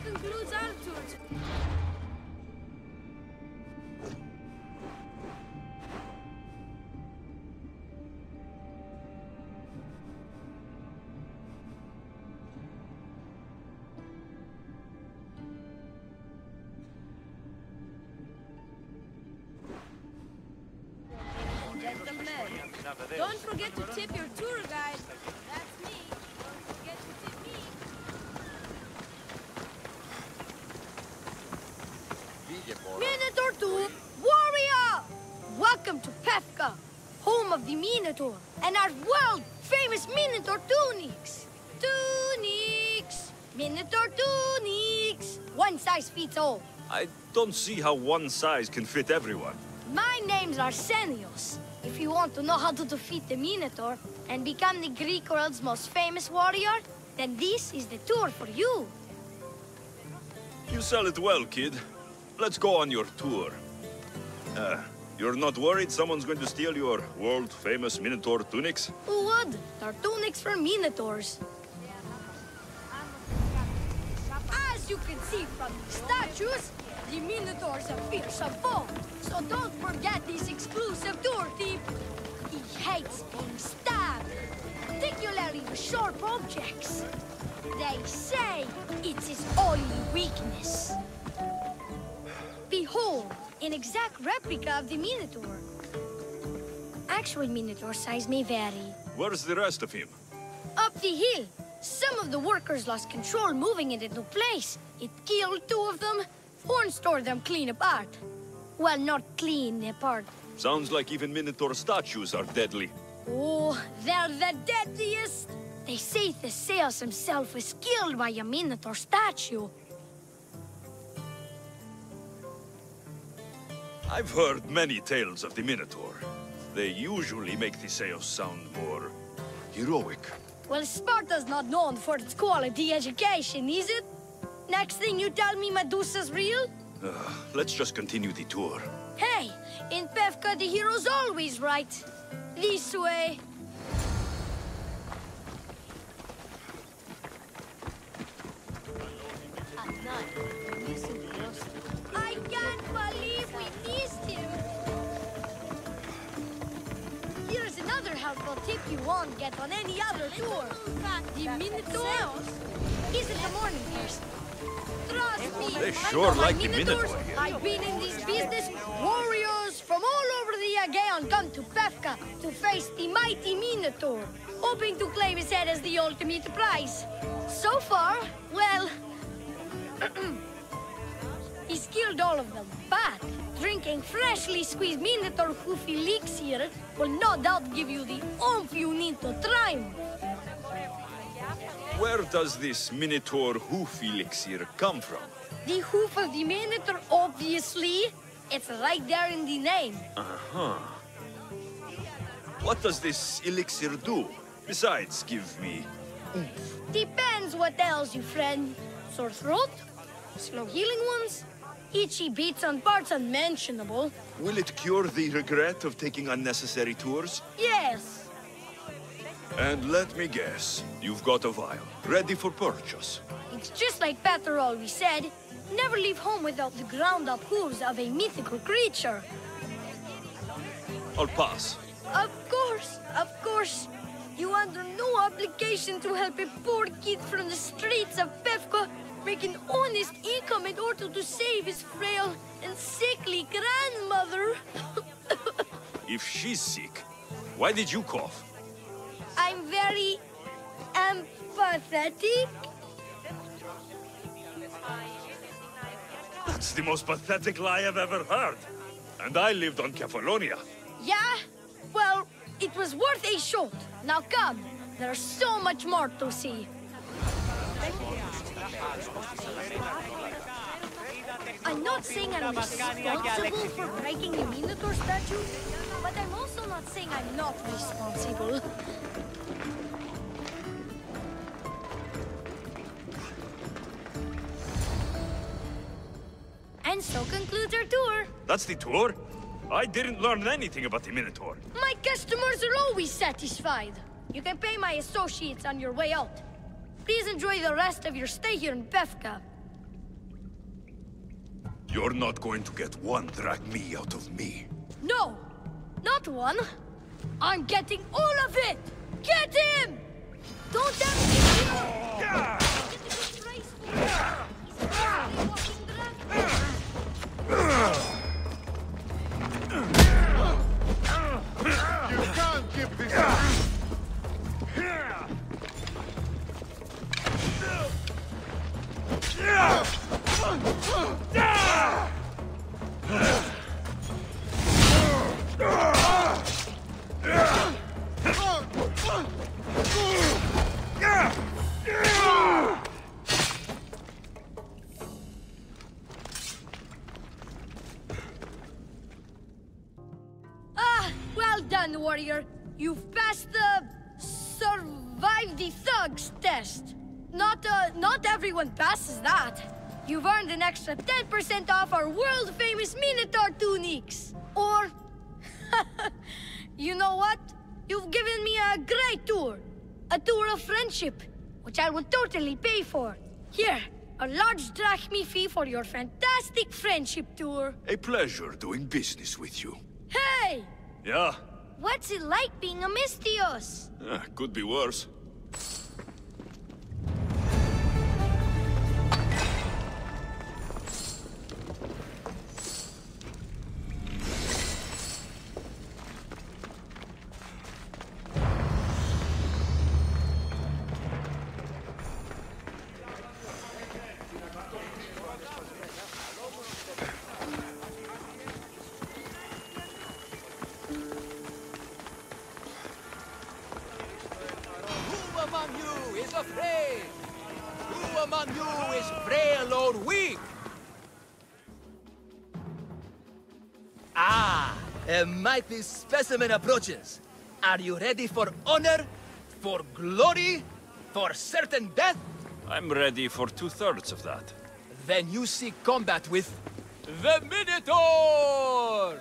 concludes our tour. Don't forget to tip your tour guide. That's me. Don't forget to tip me. Minotaur 2, warrior! Welcome to Pefka, home of the Minotaur, and our world-famous Minotaur tunics. Tunics! Minotaur tunics! One size fits all. I don't see how one size can fit everyone. My name's Arsenios. If you want to know how to defeat the Minotaur and become the Greek world's most famous warrior, then this is the tour for you. You sell it well, kid. Let's go on your tour. You're not worried someone's going to steal your world-famous Minotaur tunics? Who would? They're tunics for Minotaurs. As you can see from the statues, the Minotaur's a fearsome foe. So don't forget this exclusive tour tip. He hates being stabbed, particularly with sharp objects. They say it's his only weakness. Behold, an exact replica of the Minotaur. Actual Minotaur size may vary. Where's the rest of him? Up the hill. Some of the workers lost control moving it into place. It killed 2 of them, and stored them clean apart. Well, not clean apart. Sounds like even Minotaur statues are deadly. Oh, they're the deadliest. They say Theseus himself was killed by a Minotaur statue. I've heard many tales of the Minotaur. They usually make Theseus sound more heroic. Well, Sparta's not known for its quality education, is it? Next thing you tell me Medusa's real? Let's just continue the tour. Hey, in Pevka the hero's always right. This way. I can't believe we missed him. Here's another helpful tip you won't get on any other tour. The Minotaur isn't a morning person. Trust me, They sure like the Minotaur here. I've been in this business. Warriors from all over the Aegean come to Pevka to face the mighty Minotaur, hoping to claim his head as the ultimate prize. So far, well, he's killed all of them, but drinking freshly squeezed Minotaur hoof elixir will no doubt give you the oomph you need to triumph. Where does this Minotaur hoof elixir come from? The hoof of the Minotaur, obviously. It's right there in the name. Uh-huh. What does this elixir do? Besides, give me oomph. Depends what ails you, friend. Sore throat? Slow healing ones? Itchy beats on parts unmentionable? Will it cure the regret of taking unnecessary tours? Yes. And let me guess, you've got a vial, ready for purchase. It's just like Peter always said, never leave home without the ground-up hooves of a mythical creature. I'll pass. Of course. You under no obligation to help a poor kid from the streets of Pevka make an honest income in order to save his frail and sickly grandmother. If she's sick, why did you cough? I'm very empathetic. That's the most pathetic lie I've ever heard. And I lived on Kefalonia. Yeah? Well, it was worth a shot. Now come, there's so much more to see. I'm not saying I'm responsible for breaking the Minotaur statue, but I'm also not saying I'm not responsible. And so concludes our tour. That's the tour? I didn't learn anything about the Minotaur. My customers are always satisfied. You can pay my associates on your way out. Please enjoy the rest of your stay here in Pevka. You're not going to get one drachme out of me. No, not one. I'm getting all of it! Get him! Don't damage him! You can't give this up! Well done, warrior. You've passed the survive the thugs test. Not everyone passes that. You've earned an extra 10% off our world-famous Minotaur tunics. Or You know what? You've given me a great tour. A tour of friendship, which I will totally pay for. Here, a large drachmi fee for your fantastic friendship tour. A pleasure doing business with you. Hey! Yeah? What's it like being a Misthios? Could be worse. A mighty specimen approaches. Are you ready for honor? For glory? For certain death? I'm ready for 2/3 of that. Then you seek combat with... the Minotaur!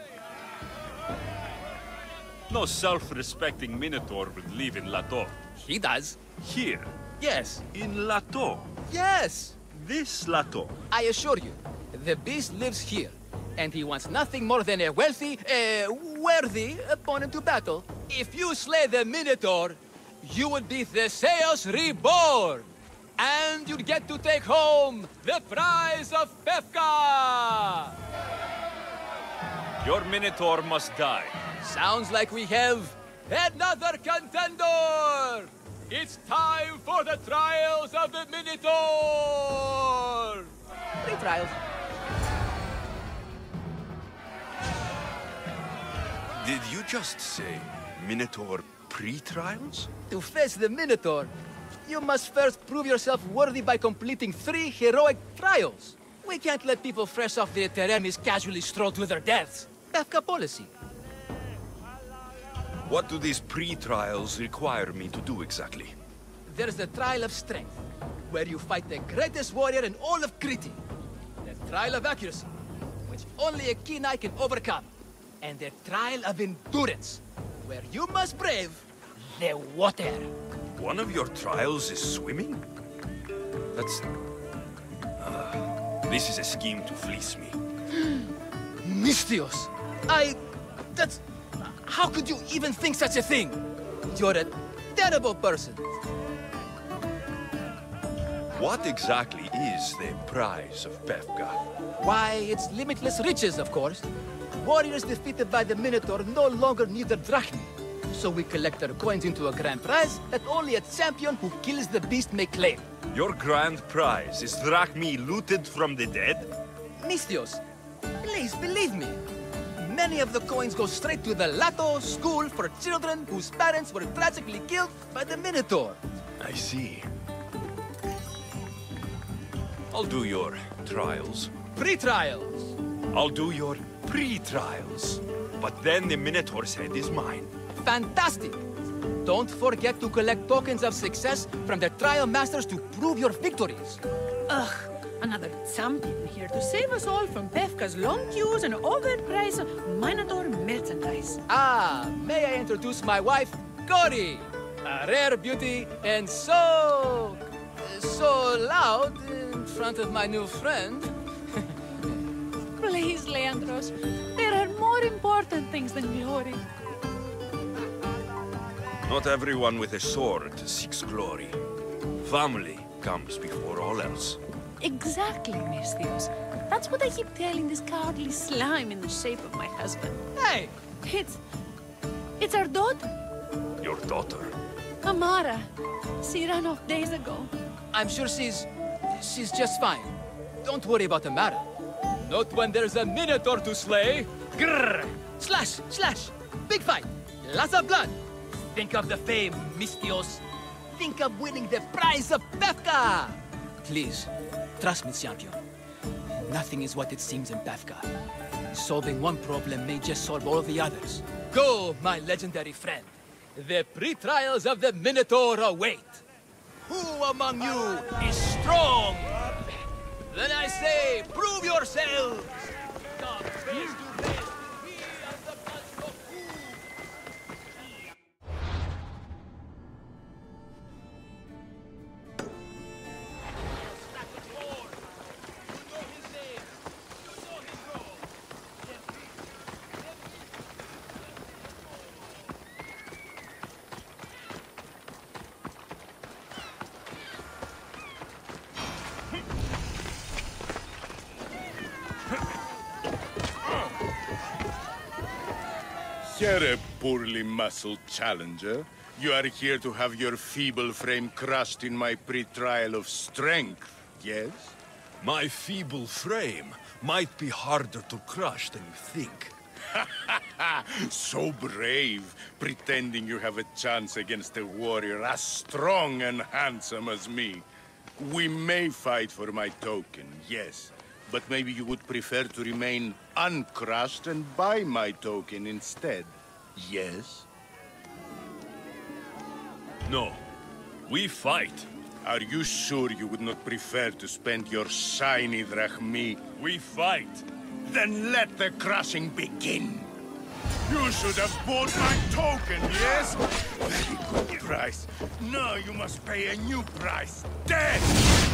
No self-respecting Minotaur would live in Lato. He does. Here? Yes. In Lato? Yes! This Lato? I assure you, the beast lives here. And he wants nothing more than a wealthy, worthy opponent to battle. If you slay the Minotaur, you would be Theseus reborn! And you'd get to take home the prize of Pefka! Your Minotaur must die. Sounds like we have another contender! It's time for the trials of the Minotaur! 3 trials. Did you just say Minotaur pre-trials? To face the Minotaur, you must first prove yourself worthy by completing 3 heroic trials. We can't let people fresh off the Teremis casually stroll to their deaths. Pefka policy. What do these pre-trials require me to do exactly? There's the Trial of Strength, where you fight the greatest warrior in all of Crete. The Trial of Accuracy, which only a keen eye can overcome. And the Trial of Endurance, where you must brave the water. One of your trials is swimming? That's... this is a scheme to fleece me. Misthios! That's... How could you even think such a thing? You're a terrible person. What exactly is the prize of Pefka? Why, it's limitless riches, of course. Warriors defeated by the Minotaur no longer need their drachmi. So we collect their coins into a grand prize that only a champion who kills the beast may claim. Your grand prize is drachmi looted from the dead? Misthios, please believe me. Many of the coins go straight to the Lato school for children whose parents were tragically killed by the Minotaur. I see. I'll do your trials. Pre-trials. I'll do your pre-trials. But then the Minotaur's head is mine. Fantastic! Don't forget to collect tokens of success from the trial masters to prove your victories. Ugh, another champion here to save us all from Pefka's long queues and overpriced Minotaur merchandise. Ah, may I introduce my wife, Cory? A rare beauty and so loud in front of my new friend. Please, Leandros, there are more important things than glory. Not everyone with a sword seeks glory. Family comes before all else. Exactly, Misthios. That's what I keep telling this cowardly slime in the shape of my husband. Hey! It's our daughter. Your daughter? Amara. She ran off days ago. I'm sure she's just fine. Don't worry about Amara. Not when there's a Minotaur to slay. Grrr! Slash! Slash! Big fight! Lots of blood! Think of the fame, Misthios. Think of winning the prize of Pefka! Please, trust me, champion. Nothing is what it seems in Pefka. Solving one problem may just solve all the others. Go, my legendary friend. The pre-trials of the Minotaur await. Who among you is strong? Then I say, prove yourselves! The face to face, we are the bunch of Here, poorly muscled challenger. You are here to have your feeble frame crushed in my pre-trial of strength, yes? My feeble frame might be harder to crush than you think. So brave, pretending you have a chance against a warrior as strong and handsome as me. We may fight for my token, yes. But maybe you would prefer to remain uncrushed and buy my token instead, yes? No. We fight. Are you sure you would not prefer to spend your shiny drachmi? We fight. Then let the crushing begin. You should have bought my token, yes? Very good price. Now you must pay a new price. Death!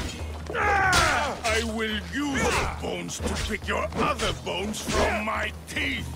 I will use the bones to pick your other bones from my teeth.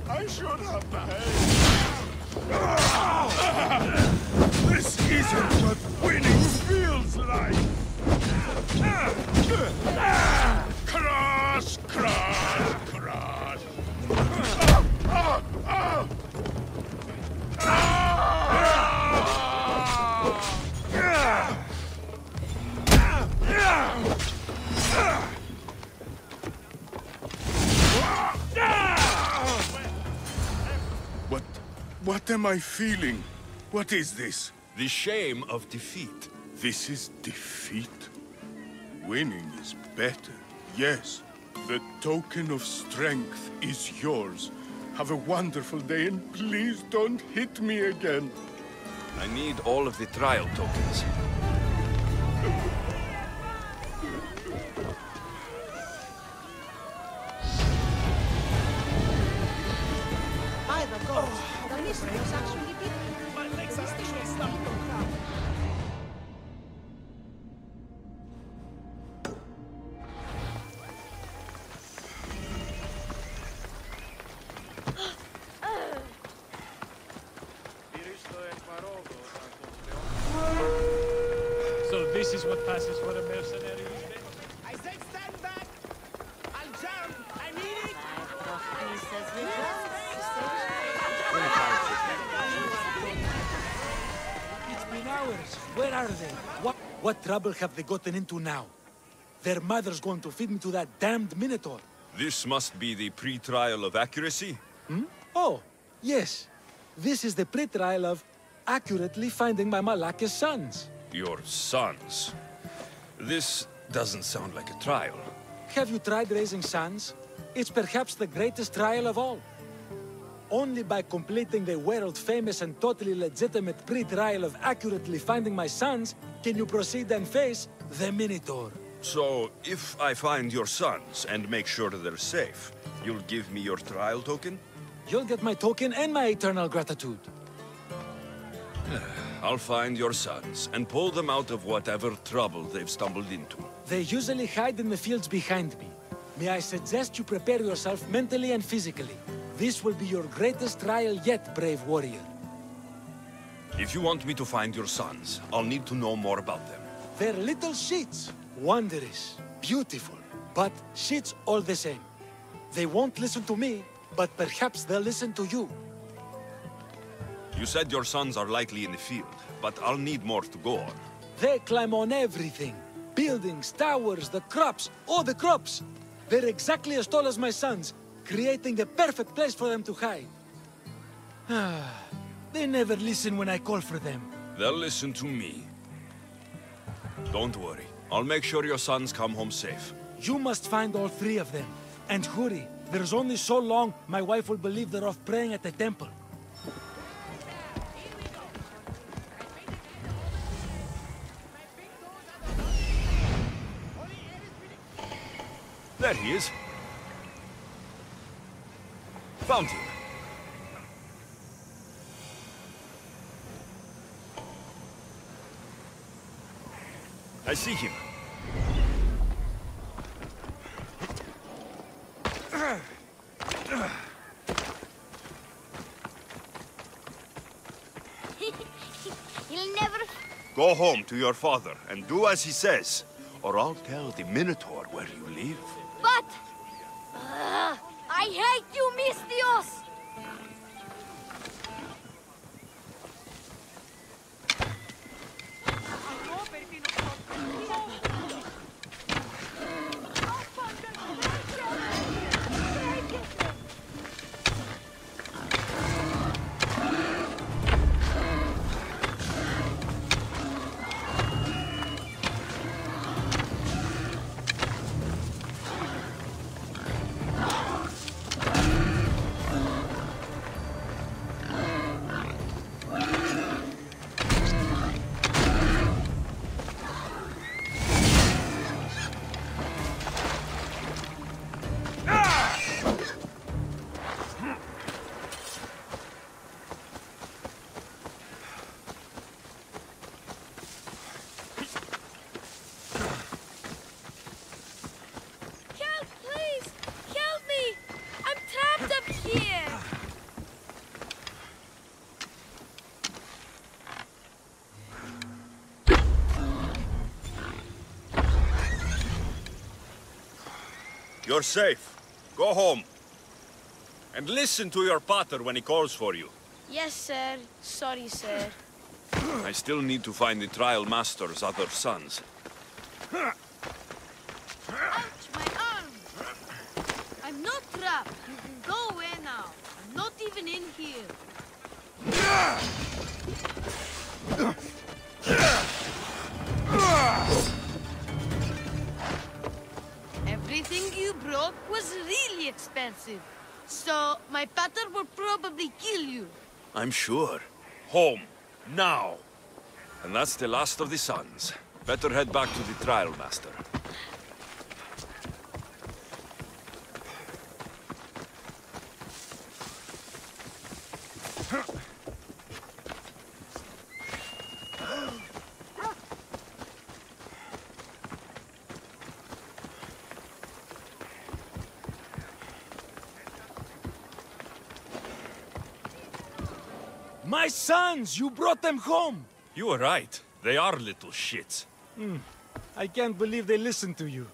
I should have behaved. This isn't what winning feels like. Crush, crush, crush. What am I feeling? What is this? The shame of defeat. This is defeat? Winning is better, yes. The token of strength is yours. Have a wonderful day and please don't hit me again. I need all of the trial tokens. By the gods, the mysteries actually did. My legs are actually stuck. So this is what passes for a mercenary? I said stand back! I'll jump! I need it! It's been hours. Where are they? What trouble have they gotten into now? Their mother's going to feed me to that damned Minotaur. This must be the pre-trial of accuracy? Hmm? Oh, yes. This is the pre-trial of accurately finding my Malaka's sons. Your sons? This doesn't sound like a trial. Have you tried raising sons? It's perhaps the greatest trial of all. Only by completing the world-famous and totally legitimate pre-trial of accurately finding my sons can you proceed and face the Minotaur. So, if I find your sons and make sure they're safe, you'll give me your trial token? You'll get my token and my eternal gratitude. I'll find your sons and pull them out of whatever trouble they've stumbled into. They usually hide in the fields behind me. May I suggest you prepare yourself mentally and physically. This will be your greatest trial yet, brave warrior. If you want me to find your sons, I'll need to know more about them. They're little shits. Wondrous, beautiful, but shits all the same. They won't listen to me, but perhaps they'll listen to you. You said your sons are likely in the field, but I'll need more to go on. They climb on everything. Buildings, towers, the crops, all the crops. They're exactly as tall as my sons, creating a perfect place for them to hide. They never listen when I call for them. They'll listen to me. Don't worry. I'll make sure your sons come home safe. You must find all three of them. And hurry. There's only so long my wife will believe they're off praying at the temple. There he is. Found him. I see him. He'll never... Go home to your father and do as he says, or I'll tell the Minotaur where you live. But... I hate you, Mistios! You're safe. Go home. And listen to your pater when he calls for you. Yes, sir. Sorry, sir. I still need to find the trial master's other sons. Ouch, my arm! I'm not trapped. You can go away now. I'm not even in here. Everything you broke was really expensive. So, my pater will probably kill you. I'm sure. Home. Now. And that's the last of the sons. Better head back to the trial master. My sons! You brought them home! You were right. They are little shits. I can't believe they listened to you.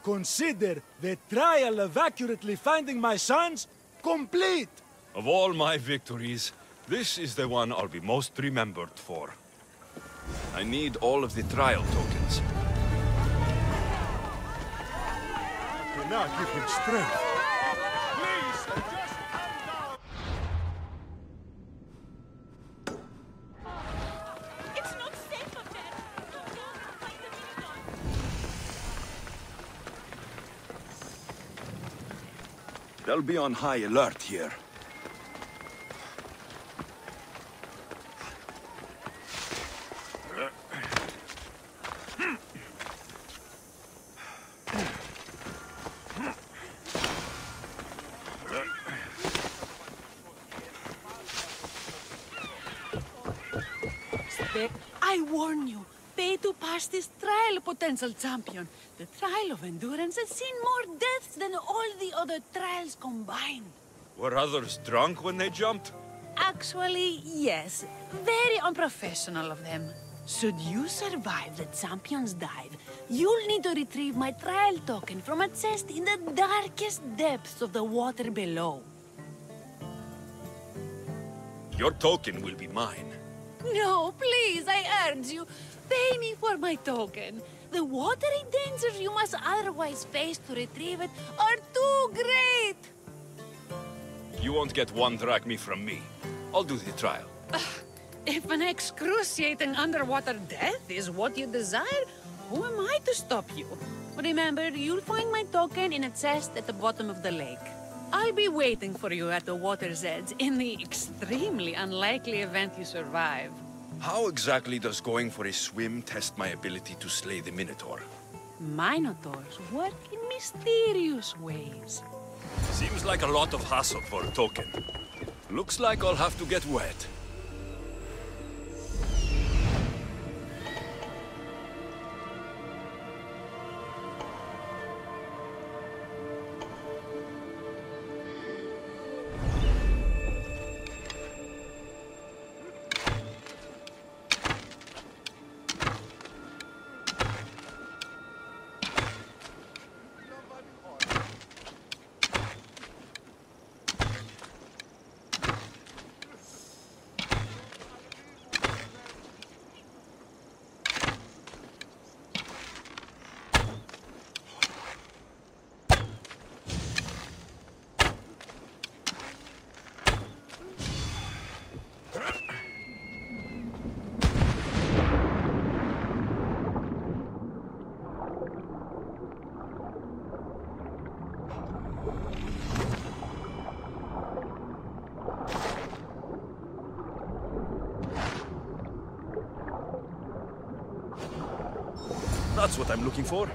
Consider the trial of accurately finding my sons complete! Of all my victories, this is the one I'll be most remembered for. I need all of the trial tokens. Do not give him strength. They'll be on high alert here. I warn you, pay to pass this trial, potential champion. The trial of endurance has seen more deaths than all the other trials combined. Were others drunk when they jumped? Actually, yes. Very unprofessional of them. Should you survive the champion's dive, you'll need to retrieve my trial token from a chest in the darkest depths of the water below. Your token will be mine. No, please, I urge you. Pay me for my token. The watery dangers you must otherwise face to retrieve it are too great. You won't get one drachma from me. I'll do the trial. If an excruciating underwater death is what you desire, who am I to stop you? Remember, you'll find my token in a chest at the bottom of the lake. I'll be waiting for you at the water's edge in the extremely unlikely event you survive. How exactly does going for a swim test my ability to slay the Minotaur? Minotaurs work in mysterious ways. Seems like a lot of hassle for a token. Looks like I'll have to get wet. That's what I'm looking for.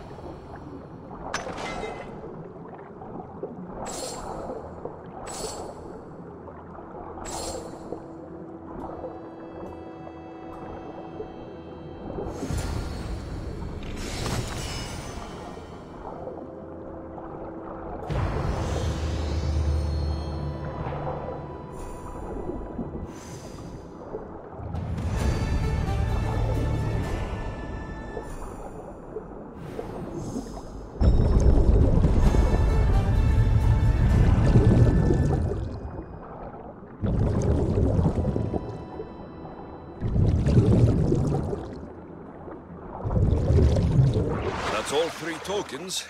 All 3 tokens.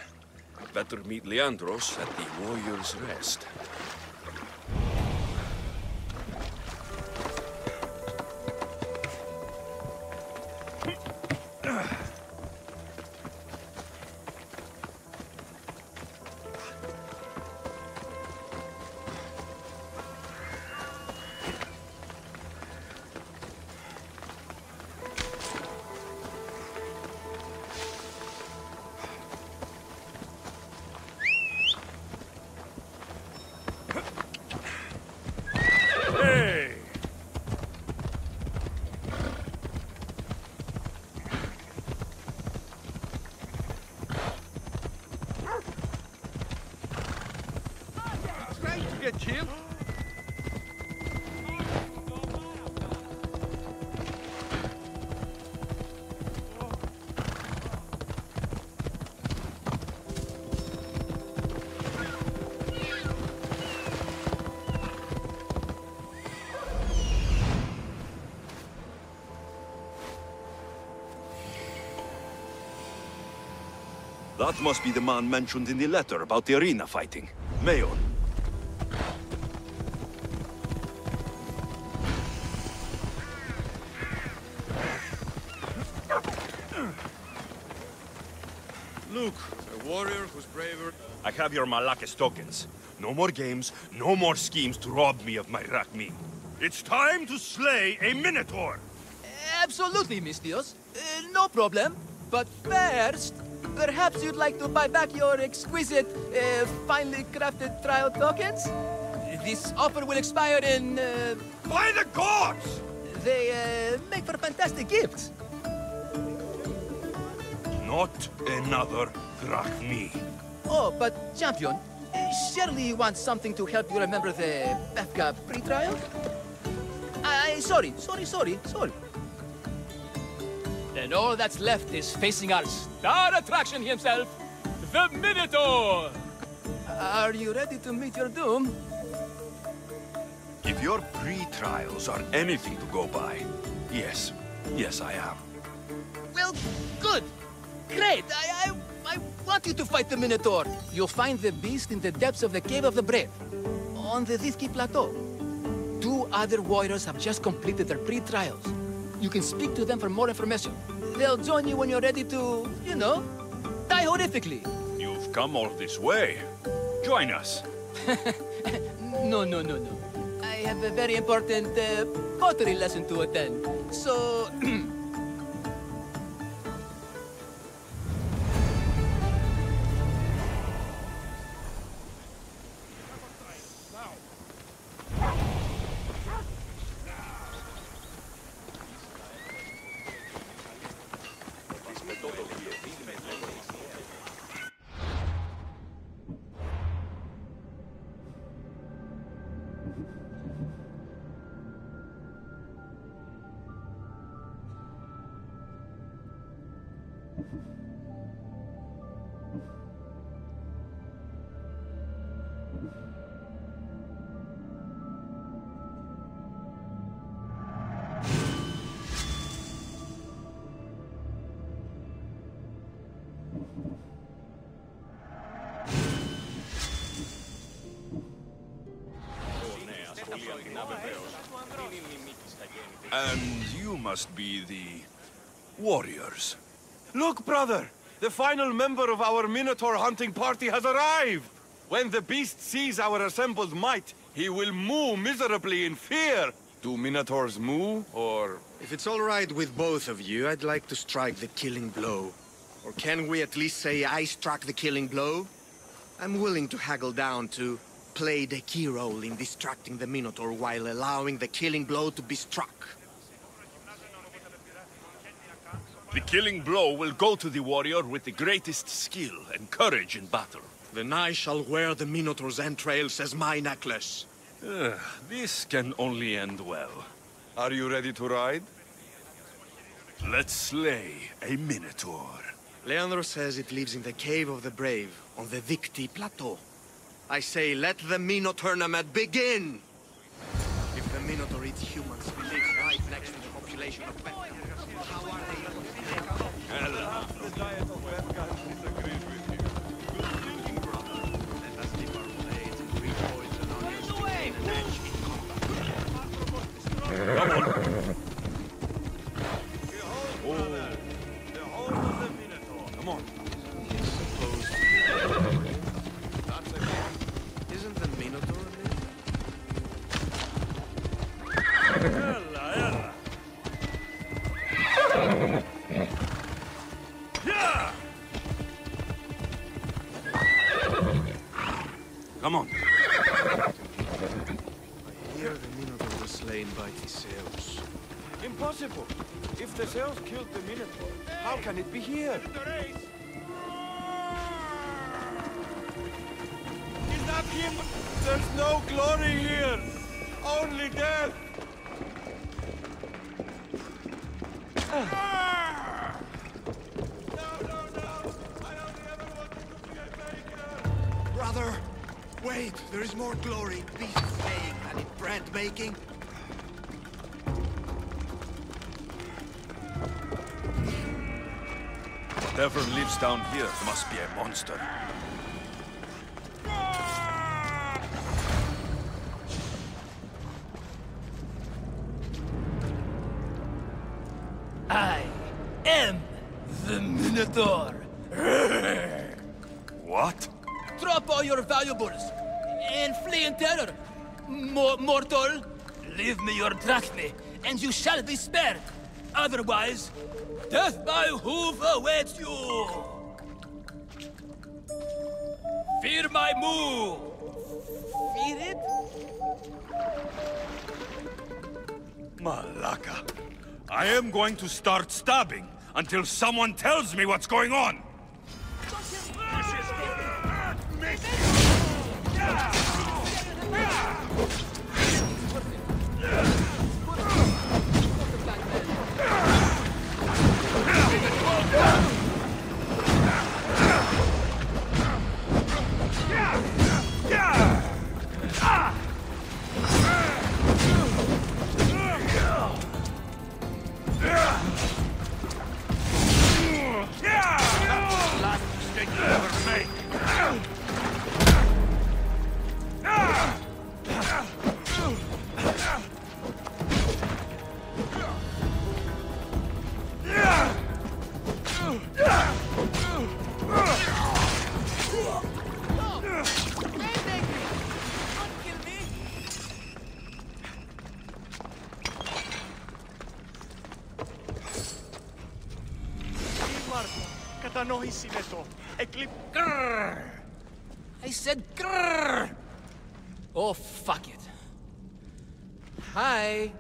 Better meet Leandros at the Warrior's Rest. That must be the man mentioned in the letter about the arena fighting. Mayon. Look, a warrior who's braver. I have your Malakis tokens. No more games, no more schemes to rob me of my Rakmi. It's time to slay a Minotaur! Absolutely, Mistios. No problem. But first, perhaps you'd like to buy back your exquisite, finely crafted trial tokens? This offer will expire in, By the gods! They, make for fantastic gifts. Not another Drachmi. Oh, but, Champion, surely you want something to help you remember the Befka pre-trial? Sorry. Then all that's left is facing our star attraction himself, the Minotaur! Are you ready to meet your doom? If your pre-trials are anything to go by, yes. Yes, I am. Well, good. Great. I want you to fight the Minotaur. You'll find the beast in the depths of the Cave of the Brave, on the Thithki Plateau. 2 other warriors have just completed their pre-trials. You can speak to them for more information. They'll join you when you're ready to, you know, die horrifically. You've come all this way. Join us. No. I have a very important pottery lesson to attend. So... And you must be the warriors. Look, brother! The final member of our Minotaur hunting party has arrived! When the beast sees our assembled might, he will moo miserably in fear! Do Minotaurs moo, or...? If it's all right with both of you, I'd like to strike the killing blow. Or can we at least say I struck the killing blow? I'm willing to haggle down to play the key role in distracting the Minotaur while allowing the killing blow to be struck. The killing blow will go to the warrior with the greatest skill and courage in battle. Then I shall wear the Minotaur's entrails as my necklace. This can only end well. Are you ready to ride? Let's slay a Minotaur. Leandro says it lives in the Cave of the Brave, on the Victi Plateau. I say, let the Minotaur tournament begin! If the Minotaur eats humans, he lives right next to the population of Quebec. How are they? The diet of Quebec disagrees with you. Good thinking, brother. Let us dip our blades in green poison on your to gain an edge in combat. Come on! The home of the Minotaur. Come on. Isn't the Minotaur Come on. I hear the Minotaur was slain by Theseus. Impossible! If Theseus killed the Minotaur, how can it be here? Is that him? There's no glory here! Only death! Brother, wait, there is more glory in beast slaying than in bread making. Whatever lives down here must be a monster. I am the Minotaur. What? Drop all your valuables and flee in terror. Mortal, leave me your drachme, and you shall be spared. Otherwise, death by hoof awaits you. Fear my move. Fear it? Malaka. I am going to start stabbing until someone tells me what's going on. Grrr. I said grrr. Oh, fuck it. Hi.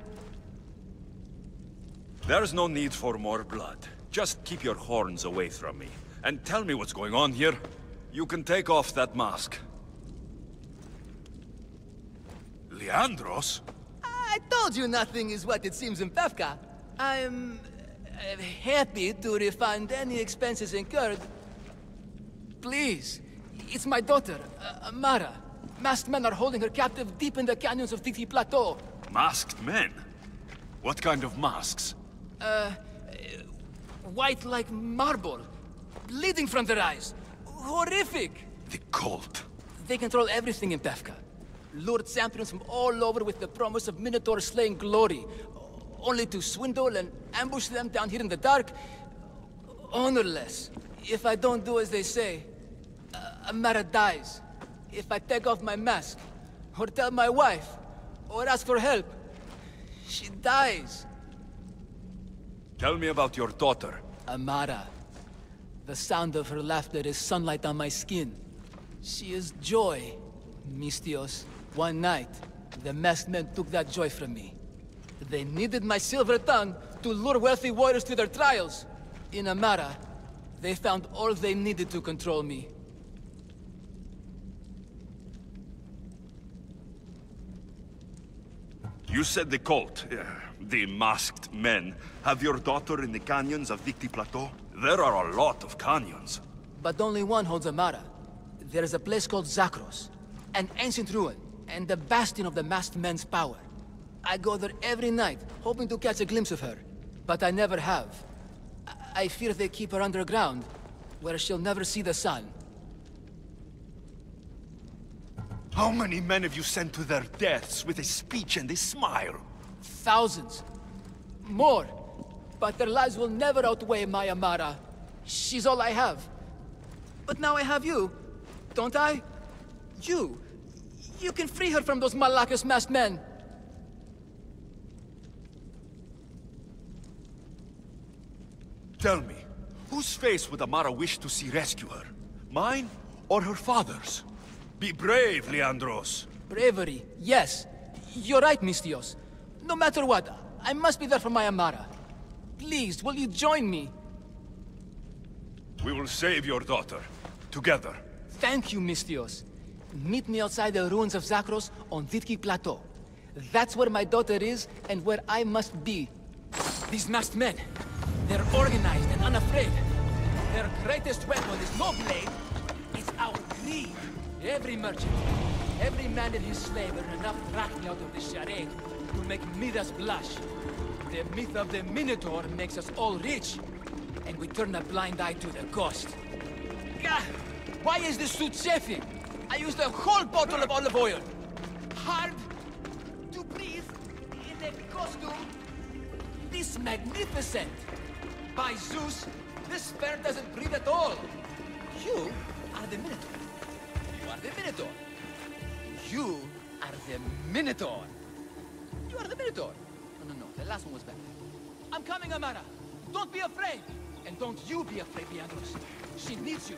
There's no need for more blood. Just keep your horns away from me. And tell me what's going on here. You can take off that mask. Leandros? I told you nothing is what it seems in Pevka. I'm happy to refund any expenses incurred. Please, it's my daughter, Amara. Masked men are holding her captive deep in the canyons of Titi Plateau. Masked men? What kind of masks? White like marble, bleeding from their eyes. Horrific! The cult. They control everything in Pevka. Lured champions from all over with the promise of Minotaur slaying glory, only to swindle and ambush them down here in the dark. Honorless. If I don't do as they say, Amara dies. If I take off my mask, or tell my wife, or ask for help, she dies. Tell me about your daughter. Amara. The sound of her laughter is sunlight on my skin. She is joy, Mistios. One night, the masked men took that joy from me. They needed my silver tongue to lure wealthy warriors to their trials. In Amara, they found all they needed to control me. You said the cult, the masked men, have your daughter in the canyons of Dicty Plateau? There are a lot of canyons. But only one holds Amara. There is a place called Zakros, an ancient ruin, and the bastion of the masked men's power. I go there every night, hoping to catch a glimpse of her. But I never have. I fear they keep her underground, where she'll never see the sun. How many men have you sent to their deaths with a speech and a smile? Thousands. More. But their lives will never outweigh my Amara. She's all I have. But now I have you, don't I? You can free her from those Malakas masked men. Tell me, whose face would Amara wish to see rescue her? Mine or her father's? Be brave, Leandros. Bravery, yes. You're right, Mistios. No matter what, I must be there for my Amara. Please, will you join me? We will save your daughter. Together. Thank you, Mistios. Meet me outside the ruins of Zakros on Vitki Plateau. That's where my daughter is, and where I must be. These masked men, they're organized and unafraid. Their greatest weapon is no blade, it's our greed. Every merchant, every man and his slave earn enough drachmi out of this charade to make Midas blush. The myth of the Minotaur makes us all rich, and we turn a blind eye to the cost. Gah! Why is this suit chafing? I used a whole bottle of olive oil. Hard to breathe in a costume this magnificent. By Zeus, this fair doesn't breathe at all. You are the Minotaur. You are the Minotaur. You are the Minotaur. You are the Minotaur. No, the last one was better. I'm coming, Amara. Don't be afraid. And don't you be afraid, Leandros. She needs you.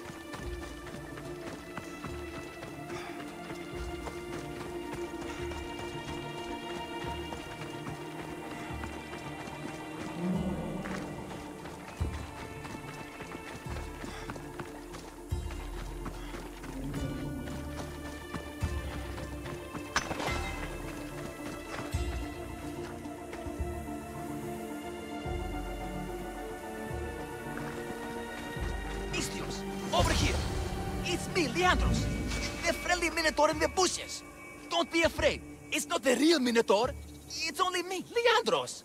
Over here! It's me, Leandros! The friendly Minotaur in the bushes! Don't be afraid! It's not the real Minotaur! It's only me, Leandros!